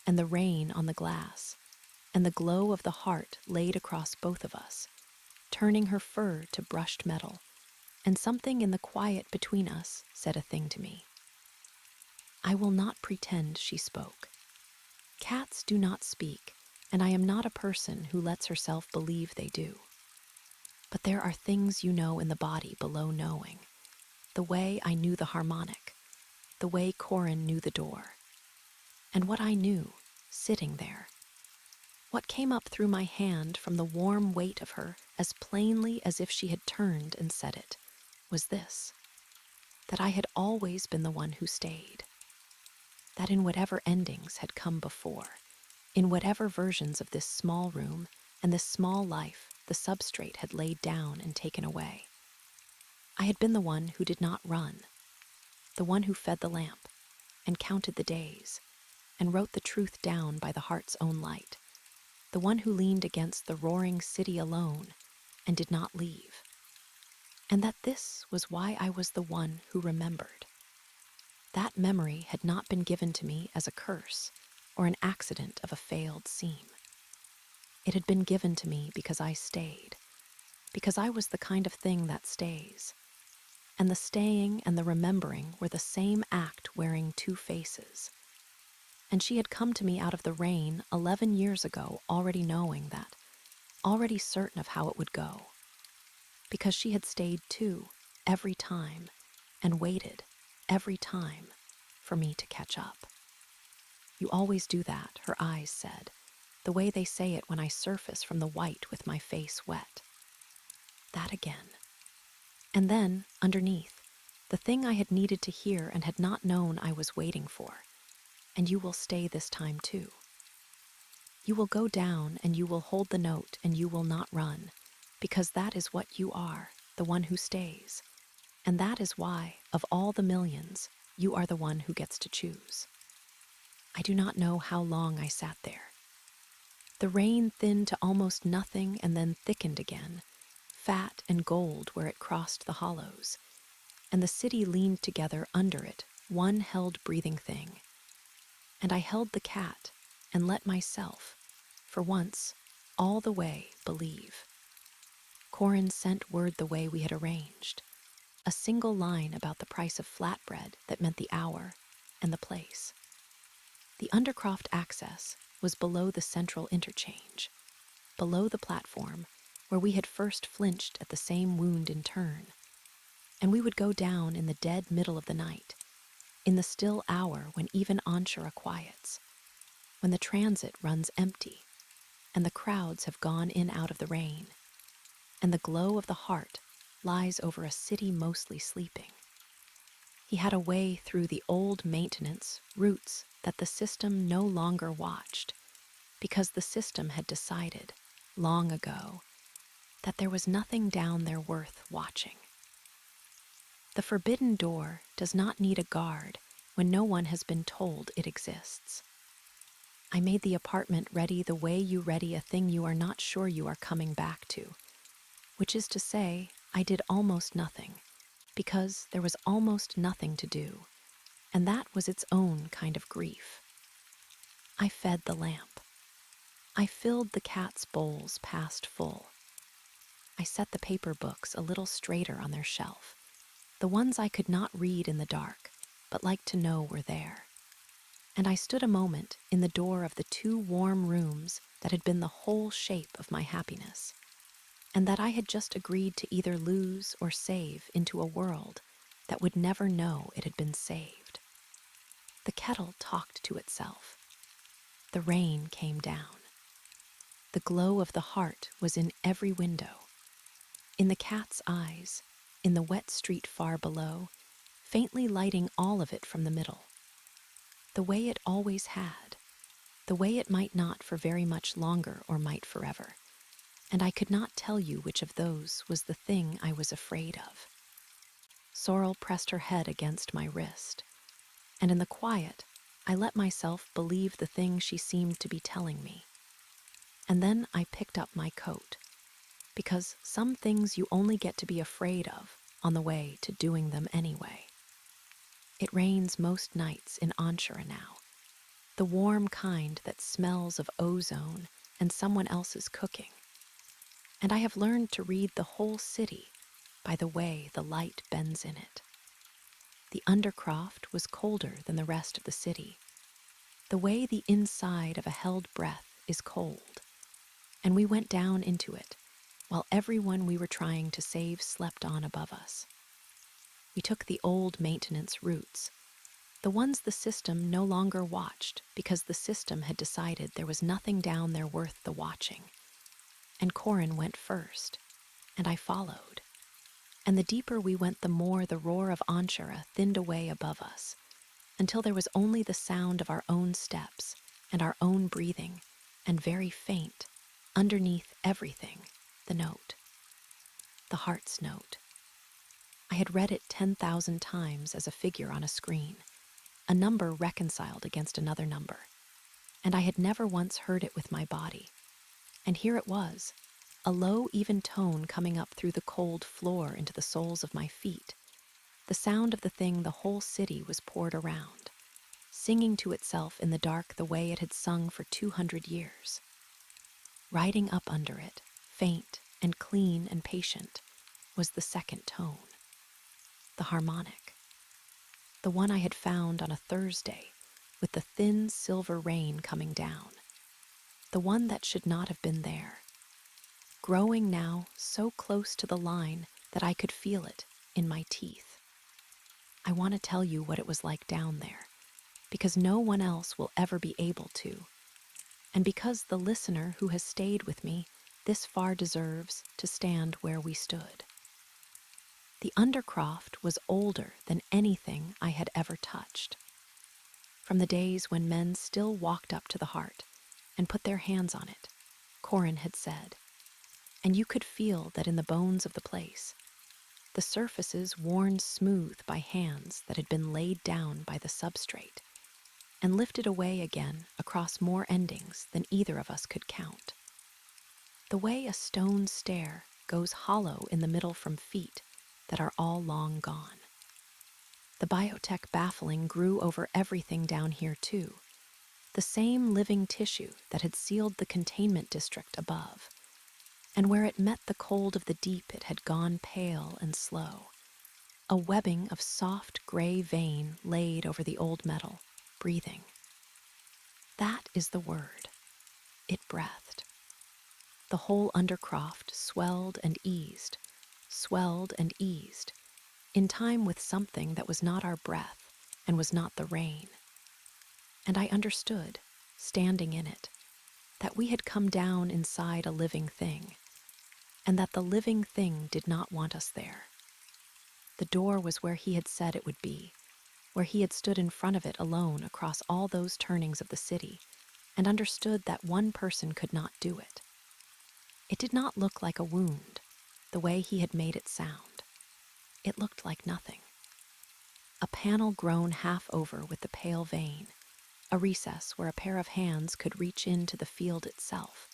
and the rain on the glass and the glow of the heart laid across both of us, turning her fur to brushed metal, and something in the quiet between us said a thing to me. I will not pretend she spoke. Cats do not speak, and I am not a person who lets herself believe they do. But there are things you know in the body below knowing, the way I knew the harmonic, the way Corin knew the door, and what I knew, sitting there. What came up through my hand from the warm weight of her as plainly as if she had turned and said it, was this: that I had always been the one who stayed. That in whatever endings had come before, in whatever versions of this small room and this small life the substrate had laid down and taken away, I had been the one who did not run, the one who fed the lamp and counted the days and wrote the truth down by the heart's own light, the one who leaned against the roaring city alone and did not leave. And that this was why I was the one who remembered. That memory had not been given to me as a curse or an accident of a failed seam. It had been given to me because I stayed, because I was the kind of thing that stays. And the staying and the remembering were the same act wearing two faces. And she had come to me out of the rain 11 years ago, already knowing that, already certain of how it would go. Because she had stayed too, every time, and waited, every time, for me to catch up. You always do that, her eyes said, the way they say it when I surface from the white with my face wet. That again. And then, underneath, the thing I had needed to hear and had not known I was waiting for. And you will stay this time too. You will go down and you will hold the note and you will not run, because that is what you are, the one who stays. And that is why, of all the millions, you are the one who gets to choose. I do not know how long I sat there. The rain thinned to almost nothing and then thickened again, fat and gold where it crossed the hollows, and the city leaned together under it, one held breathing thing. And I held the cat and let myself, for once, all the way, believe. Corin sent word the way we had arranged. A single line about the price of flatbread that meant the hour and the place. The Undercroft access was below the central interchange, below the platform where we had first flinched at the same wound in turn. And we would go down in the dead middle of the night, in the still hour when even Anshara quiets, when the transit runs empty, and the crowds have gone in out of the rain, and the glow of the heart lies over a city mostly sleeping. He had a way through the old maintenance routes that the system no longer watched, because the system had decided, long ago, that there was nothing down there worth watching. The forbidden door does not need a guard when no one has been told it exists. I made the apartment ready the way you ready a thing you are not sure you are coming back to, which is to say, I did almost nothing, because there was almost nothing to do, and that was its own kind of grief. I fed the lamp. I filled the cat's bowls past full. I set the paper books a little straighter on their shelf, the ones I could not read in the dark, but liked to know were there. And I stood a moment in the door of the two warm rooms that had been the whole shape of my happiness, and that I had just agreed to either lose or save into a world that would never know it had been saved. The kettle talked to itself. The rain came down. The glow of the heart was in every window, in the cat's eyes, in the wet street far below, faintly lighting all of it from the middle. The way it always had, the way it might not for very much longer or might forever. And I could not tell you which of those was the thing I was afraid of. Sorrel pressed her head against my wrist, and in the quiet, I let myself believe the thing she seemed to be telling me. And then I picked up my coat, because some things you only get to be afraid of on the way to doing them anyway. It rains most nights in Anshara now, the warm kind that smells of ozone and someone else's cooking. And I have learned to read the whole city by the way the light bends in it. The Undercroft was colder than the rest of the city, the way the inside of a held breath is cold, and we went down into it while everyone we were trying to save slept on above us. We took the old maintenance routes, the ones the system no longer watched because the system had decided there was nothing down there worth the watching. And Corin went first, and I followed. And the deeper we went, the more the roar of Anshara thinned away above us, until there was only the sound of our own steps and our own breathing, and very faint, underneath everything, the note. The heart's note. I had read it 10,000 times as a figure on a screen, a number reconciled against another number, and I had never once heard it with my body. And here it was, a low, even tone coming up through the cold floor into the soles of my feet, the sound of the thing the whole city was poured around, singing to itself in the dark the way it had sung for 200 years. Riding up under it, faint and clean and patient, was the second tone, the harmonic, the one I had found on a Thursday with the thin silver rain coming down, the one that should not have been there, growing now so close to the line that I could feel it in my teeth. I want to tell you what it was like down there, because no one else will ever be able to, and because the listener who has stayed with me this far deserves to stand where we stood. The Undercroft was older than anything I had ever touched. From the days when men still walked up to the heart and put their hands on it, Corin had said, and you could feel that in the bones of the place, the surfaces worn smooth by hands that had been laid down by the substrate and lifted away again across more endings than either of us could count. The way a stone stair goes hollow in the middle from feet that are all long gone. The biotech baffling grew over everything down here too, the same living tissue that had sealed the containment district above, and where it met the cold of the deep it had gone pale and slow. A webbing of soft gray vein laid over the old metal, breathing. That is the word. It breathed. The whole Undercroft swelled and eased, in time with something that was not our breath and was not the rain. And I understood, standing in it, that we had come down inside a living thing, and that the living thing did not want us there. The door was where he had said it would be, where he had stood in front of it alone across all those turnings of the city, and understood that one person could not do it. It did not look like a wound, the way he had made it sound. It looked like nothing. A panel grown half over with the pale vein, a recess where a pair of hands could reach into the field itself,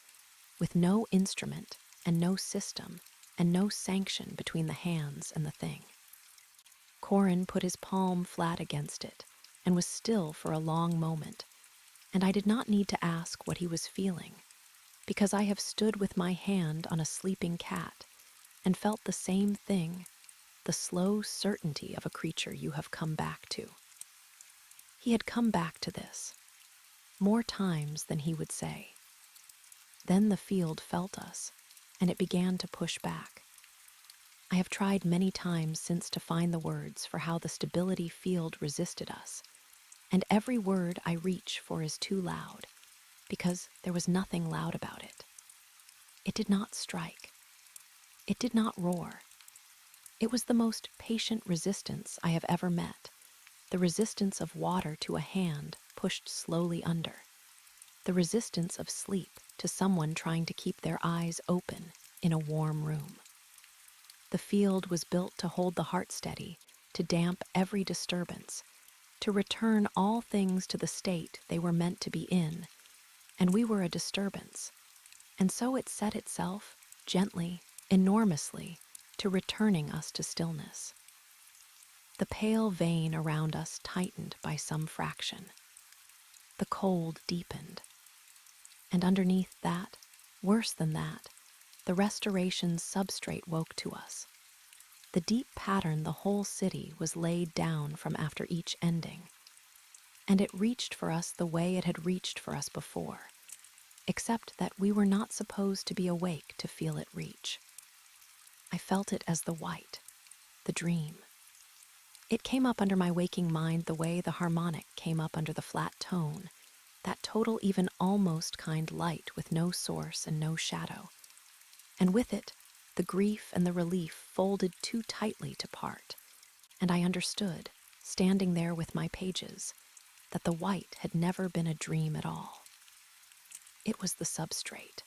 with no instrument and no system and no sanction between the hands and the thing. Corin put his palm flat against it and was still for a long moment, and I did not need to ask what he was feeling, because I have stood with my hand on a sleeping cat and felt the same thing, the slow certainty of a creature you have come back to. He had come back to this, more times than he would say. Then the field felt us, and it began to push back. I have tried many times since to find the words for how the stability field resisted us, and every word I reach for is too loud, because there was nothing loud about it. It did not strike. It did not roar. It was the most patient resistance I have ever met, the resistance of water to a hand pushed slowly under, the resistance of sleep to someone trying to keep their eyes open in a warm room. The field was built to hold the heart steady, to damp every disturbance, to return all things to the state they were meant to be in, and we were a disturbance. And so it set itself, gently, enormously, to returning us to stillness. The pale vein around us tightened by some fraction. The cold deepened. And underneath that, worse than that, the restoration's substrate woke to us. The deep pattern the whole city was laid down from after each ending, and it reached for us the way it had reached for us before, except that we were not supposed to be awake to feel it reach. I felt it as the white, the dream. It came up under my waking mind the way the harmonic came up under the flat tone, that total, even almost kind light with no source and no shadow. And with it, the grief and the relief folded too tightly to part, and I understood, standing there with my pages, that the white had never been a dream at all. It was the substrate.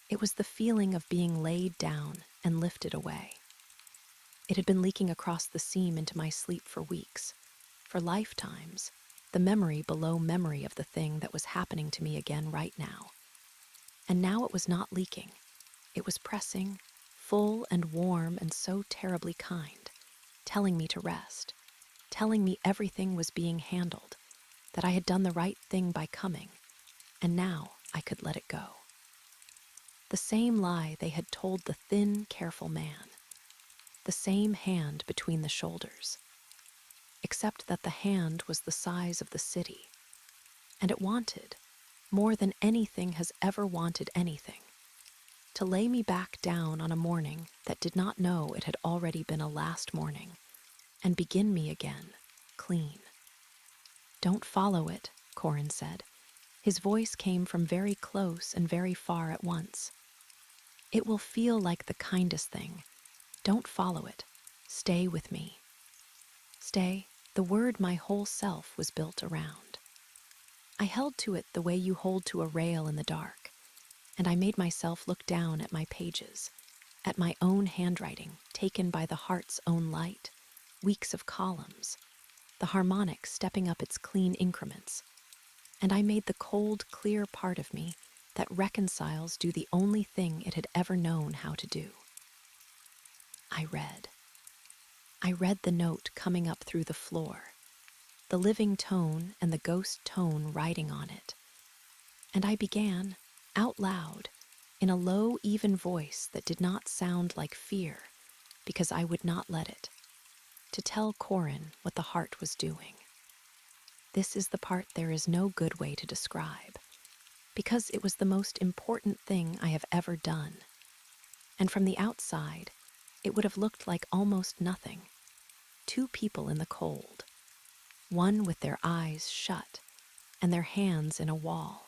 It was the feeling of being laid down and lifted away. It had been leaking across the seam into my sleep for weeks, for lifetimes, the memory below memory of the thing that was happening to me again right now. And now it was not leaking. It was pressing, full and warm and so terribly kind, telling me to rest, telling me everything was being handled, that I had done the right thing by coming, and now I could let it go. The same lie they had told the thin, careful man, the same hand between the shoulders, except that the hand was the size of the city, and it wanted, more than anything has ever wanted anything, to lay me back down on a morning that did not know it had already been a last morning, and begin me again, clean. "Don't follow it," Corin said. His voice came from very close and very far at once. "It will feel like the kindest thing. Don't follow it. Stay with me." Stay, the word my whole self was built around. I held to it the way you hold to a rail in the dark, and I made myself look down at my pages, at my own handwriting taken by the heart's own light, weeks of columns, the harmonic stepping up its clean increments, and I made the cold, clear part of me that reconciles do the only thing it had ever known how to do. I read. I read the note coming up through the floor, the living tone and the ghost tone riding on it, And I began, out loud, in a low, even voice that did not sound like fear, because I would not let it, to tell Corin what the heart was doing. This is the part there is no good way to describe, because it was the most important thing I have ever done. And from the outside, it would have looked like almost nothing. Two people in the cold, one with their eyes shut and their hands in a wall,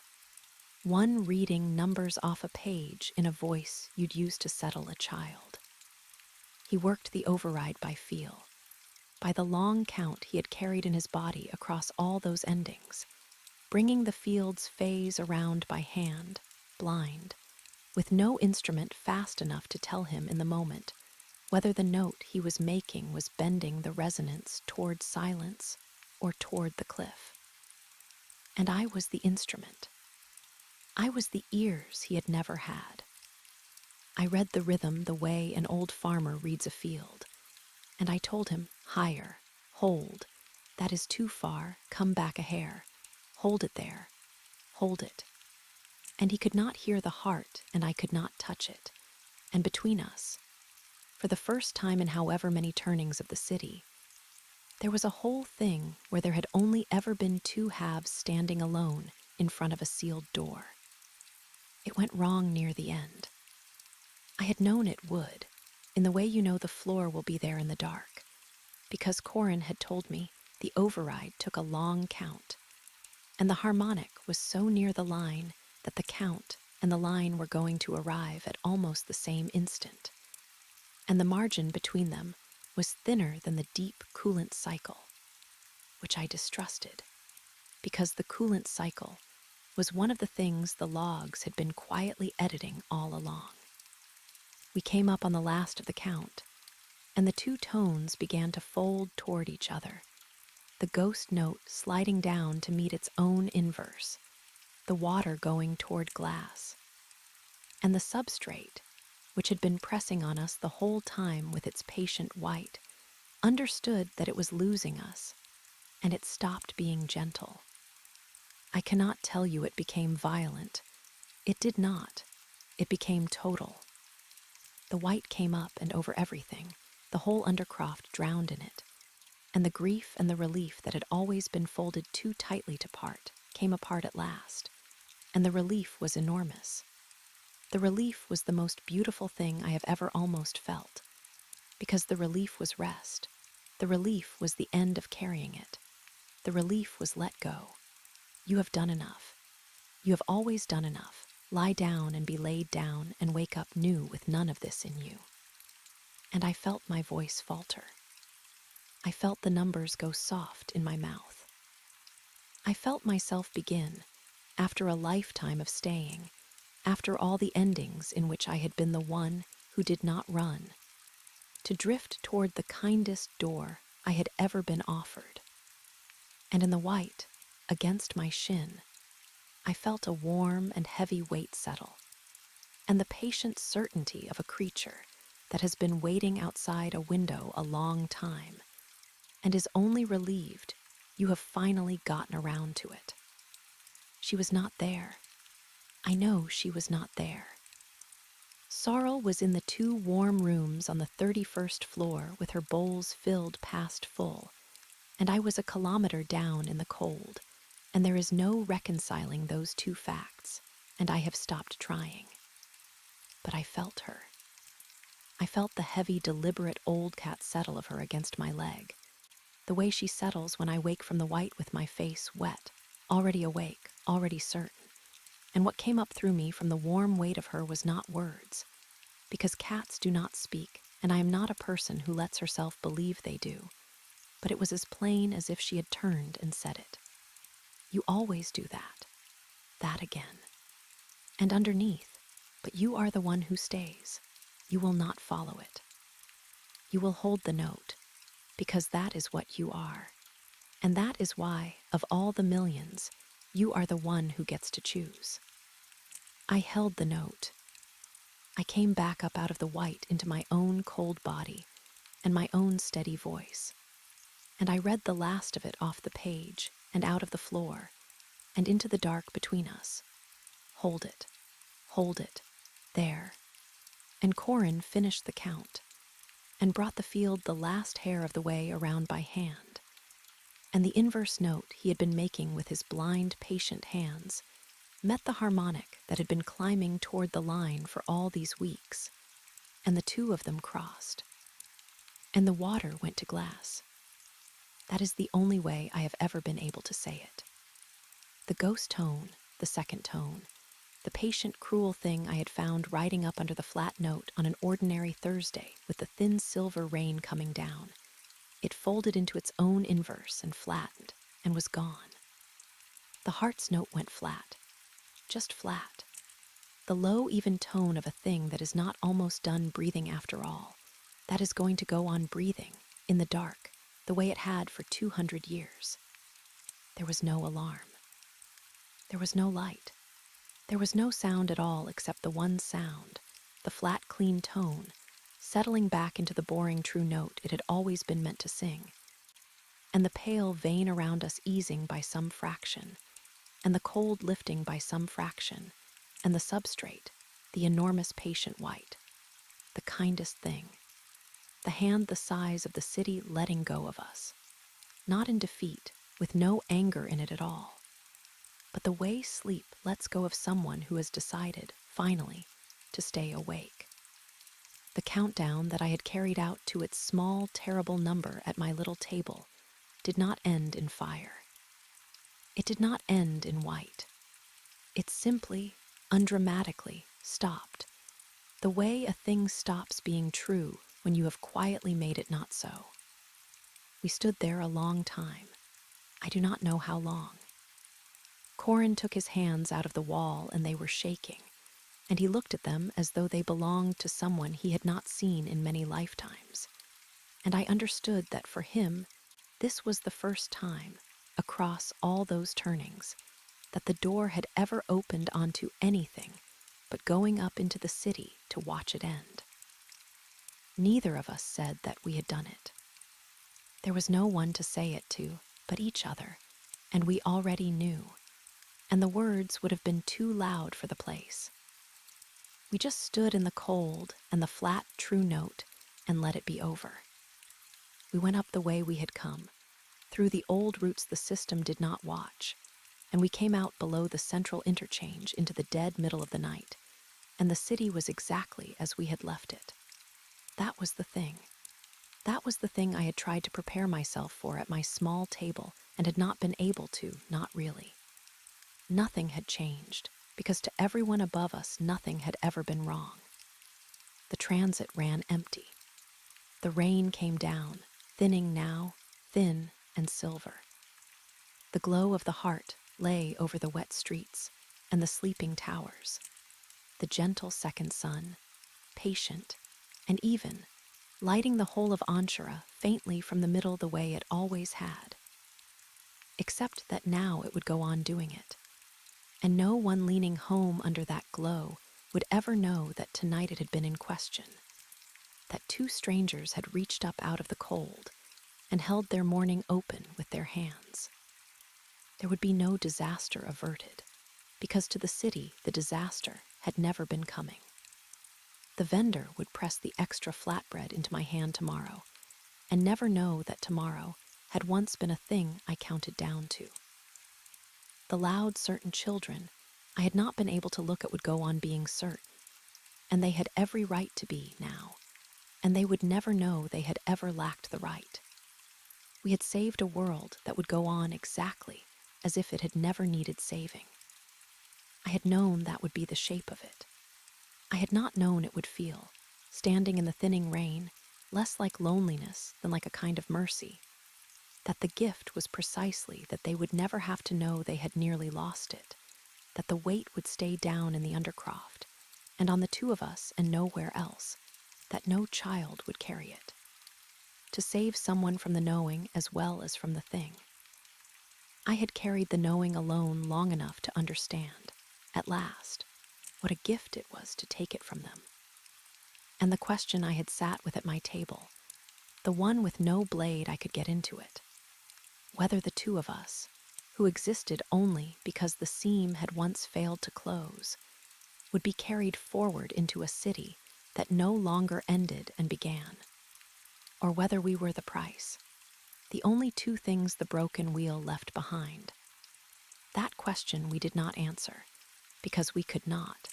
one reading numbers off a page in a voice you'd use to settle a child. He worked the override by feel, by the long count he had carried in his body across all those endings, bringing the field's phase around by hand, blind, with no instrument fast enough to tell him in the moment whether the note he was making was bending the resonance toward silence or toward the cliff. And I was the instrument. I was the ears he had never had. I read the rhythm the way an old farmer reads a field, and I told him, higher, hold, that is too far, come back a hair, hold it there, hold it. And he could not hear the heart, and I could not touch it. And between us, for the first time in however many turnings of the city, there was a whole thing where there had only ever been two halves standing alone in front of a sealed door. It went wrong near the end. I had known it would, in the way you know the floor will be there in the dark, because Corin had told me the override took a long count, and the harmonic was so near the line that the count and the line were going to arrive at almost the same instant, and the margin between them was thinner than the deep coolant cycle, which I distrusted, because the coolant cycle was one of the things the logs had been quietly editing all along. We came up on the last of the count, and the two tones began to fold toward each other, the ghost note sliding down to meet its own inverse, the water going toward glass. And the substrate, which had been pressing on us the whole time with its patient white, understood that it was losing us, and it stopped being gentle. I cannot tell you it became violent. It did not. It became total. The white came up and over everything, the whole Undercroft drowned in it, and the grief and the relief that had always been folded too tightly to part came apart at last, and the relief was enormous. The relief was the most beautiful thing I have ever almost felt, because the relief was rest. The relief was the end of carrying it. The relief was let go. You have done enough. You have always done enough. Lie down and be laid down and wake up new with none of this in you. And I felt my voice falter. I felt the numbers go soft in my mouth. I felt myself begin, after a lifetime of staying, after all the endings in which I had been the one who did not run, to drift toward the kindest door I had ever been offered. And in the white, against my shin, I felt a warm and heavy weight settle, and the patient certainty of a creature that has been waiting outside a window a long time, and is only relieved you have finally gotten around to it. She was not there. I know she was not there. Sorrel was in the two warm rooms on the 31st floor with her bowls filled past full, and I was a kilometer down in the cold, and there is no reconciling those two facts, and I have stopped trying. But I felt her. I felt the heavy, deliberate old cat settle of her against my leg, the way she settles when I wake from the white with my face wet, already awake, already certain. And what came up through me from the warm weight of her was not words, because cats do not speak, and I am not a person who lets herself believe they do, but it was as plain as if she had turned and said it. You always do that. That again. And underneath, but you are the one who stays. You will not follow it. You will hold the note, because that is what you are. And that is why, of all the millions, you are the one who gets to choose. I held the note. I came back up out of the white into my own cold body and my own steady voice. And I read the last of it off the page and out of the floor and into the dark between us. Hold it, there. And Corin finished the count and brought the field the last hair of the way around by hand. And the inverse note he had been making with his blind, patient hands met the harmonic that had been climbing toward the line for all these weeks, and the two of them crossed. And the water went to glass. That is the only way I have ever been able to say it. The ghost tone, the second tone, the patient, cruel thing I had found riding up under the flat note on an ordinary Thursday with the thin silver rain coming down, it folded into its own inverse and flattened, and was gone. The heart's note went flat, just flat. The low, even tone of a thing that is not almost done breathing after all, that is going to go on breathing, in the dark, the way it had for 200 years. There was no alarm. There was no light. There was no sound at all except the one sound, the flat, clean tone, settling back into the boring true note it had always been meant to sing, and the pale vein around us easing by some fraction, and the cold lifting by some fraction, and the substrate, the enormous patient white, the kindest thing, the hand the size of the city letting go of us, not in defeat, with no anger in it at all, but the way sleep lets go of someone who has decided, finally, to stay awake. The countdown that I had carried out to its small, terrible number at my little table did not end in fire. It did not end in white. It simply, undramatically, stopped, the way a thing stops being true when you have quietly made it not so. We stood there a long time. I do not know how long. Corin took his hands out of the wall and they were shaking, and he looked at them as though they belonged to someone he had not seen in many lifetimes. And I understood that for him, this was the first time, across all those turnings, that the door had ever opened onto anything but going up into the city to watch it end. Neither of us said that we had done it. There was no one to say it to but each other, and we already knew, and the words would have been too loud for the place. We just stood in the cold and the flat, true note and let it be over. We went up the way we had come, through the old routes the system did not watch, and we came out below the central interchange into the dead middle of the night, and the city was exactly as we had left it. That was the thing. That was the thing I had tried to prepare myself for at my small table and had not been able to, not really. Nothing had changed, because to everyone above us nothing had ever been wrong. The transit ran empty. The rain came down, thinning now, thin and silver. The glow of the heart lay over the wet streets and the sleeping towers. The gentle second sun, patient, and even, lighting the whole of Anshara faintly from the middle the way it always had. Except that now it would go on doing it. And no one leaning home under that glow would ever know that tonight it had been in question, that two strangers had reached up out of the cold and held their morning open with their hands. There would be no disaster averted, because to the city the disaster had never been coming. The vendor would press the extra flatbread into my hand tomorrow, and never know that tomorrow had once been a thing I counted down to. The loud, certain children I had not been able to look at would go on being certain, and they had every right to be now, and they would never know they had ever lacked the right. We had saved a world that would go on exactly as if it had never needed saving. I had known that would be the shape of it. I had not known it would feel, standing in the thinning rain, less like loneliness than like a kind of mercy, that the gift was precisely that they would never have to know they had nearly lost it, that the weight would stay down in the Undercroft, and on the two of us and nowhere else, that no child would carry it. To save someone from the knowing as well as from the thing. I had carried the knowing alone long enough to understand, at last, what a gift it was to take it from them. And the question I had sat with at my table, the one with no blade I could get into it, whether the two of us, who existed only because the seam had once failed to close, would be carried forward into a city that no longer ended and began, or whether we were the price, the only two things the broken wheel left behind. That question we did not answer, because we could not,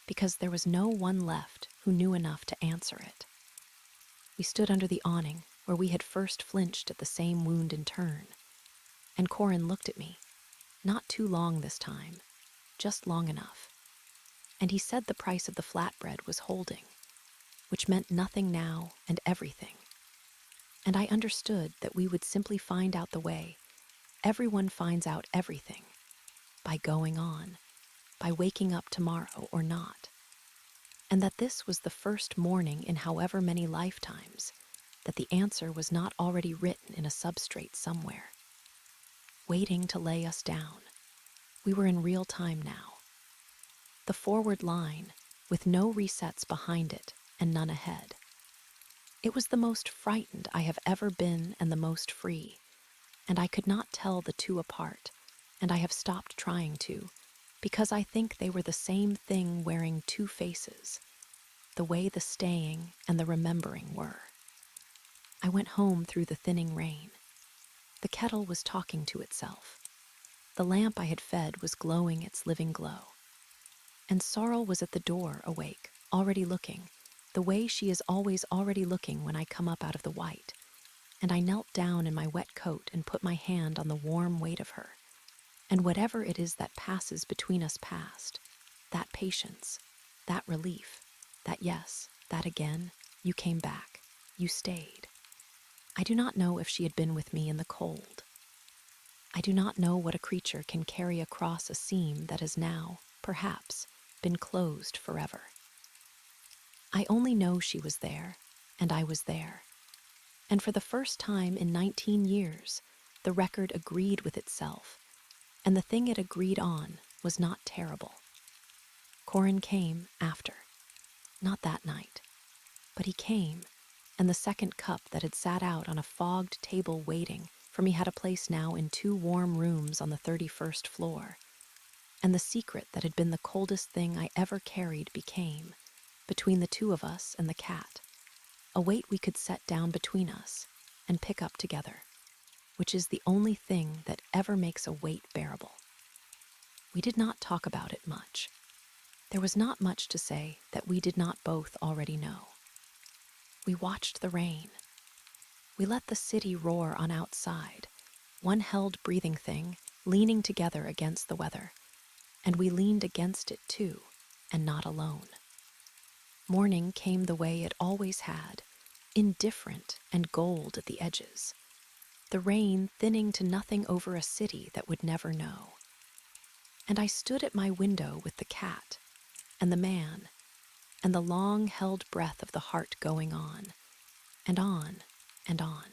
because there was no one left who knew enough to answer it. We stood under the awning where we had first flinched at the same wound in turn, and Corin looked at me, not too long this time, just long enough. And he said the price of the flatbread was holding, which meant nothing now and everything. And I understood that we would simply find out the way everyone finds out everything, by going on, by waking up tomorrow or not. And that this was the first morning in however many lifetimes that the answer was not already written in a substrate somewhere, waiting to lay us down. We were in real time now. The forward line, with no resets behind it and none ahead. It was the most frightened I have ever been and the most free, and I could not tell the two apart, and I have stopped trying to, because I think they were the same thing wearing two faces, the way the staying and the remembering were. I went home through the thinning rain. The kettle was talking to itself. The lamp I had fed was glowing its living glow. And Sorrel was at the door, awake, already looking, the way she is always already looking when I come up out of the white. And I knelt down in my wet coat and put my hand on the warm weight of her. And whatever it is that passes between us passed, that patience, that relief, that yes, that again, you came back, you stayed. I do not know if she had been with me in the cold. I do not know what a creature can carry across a seam that has now, perhaps, been closed forever. I only know she was there, and I was there. And for the first time in 19 years, the record agreed with itself, and the thing it agreed on was not terrible. Corin came after, not that night, but he came, and the second cup that had sat out on a fogged table waiting for me had a place now in 2 warm rooms on the 31st floor. And the secret that had been the coldest thing I ever carried became, between the two of us and the cat, a weight we could set down between us and pick up together, which is the only thing that ever makes a weight bearable. We did not talk about it much. There was not much to say that we did not both already know. We watched the rain. We let the city roar on outside, one held breathing thing leaning together against the weather, and we leaned against it too, and not alone. Morning came the way it always had, indifferent and gold at the edges, the rain thinning to nothing over a city that would never know. And I stood at my window with the cat, and the man, and the long-held breath of the heart going on, and on, and on.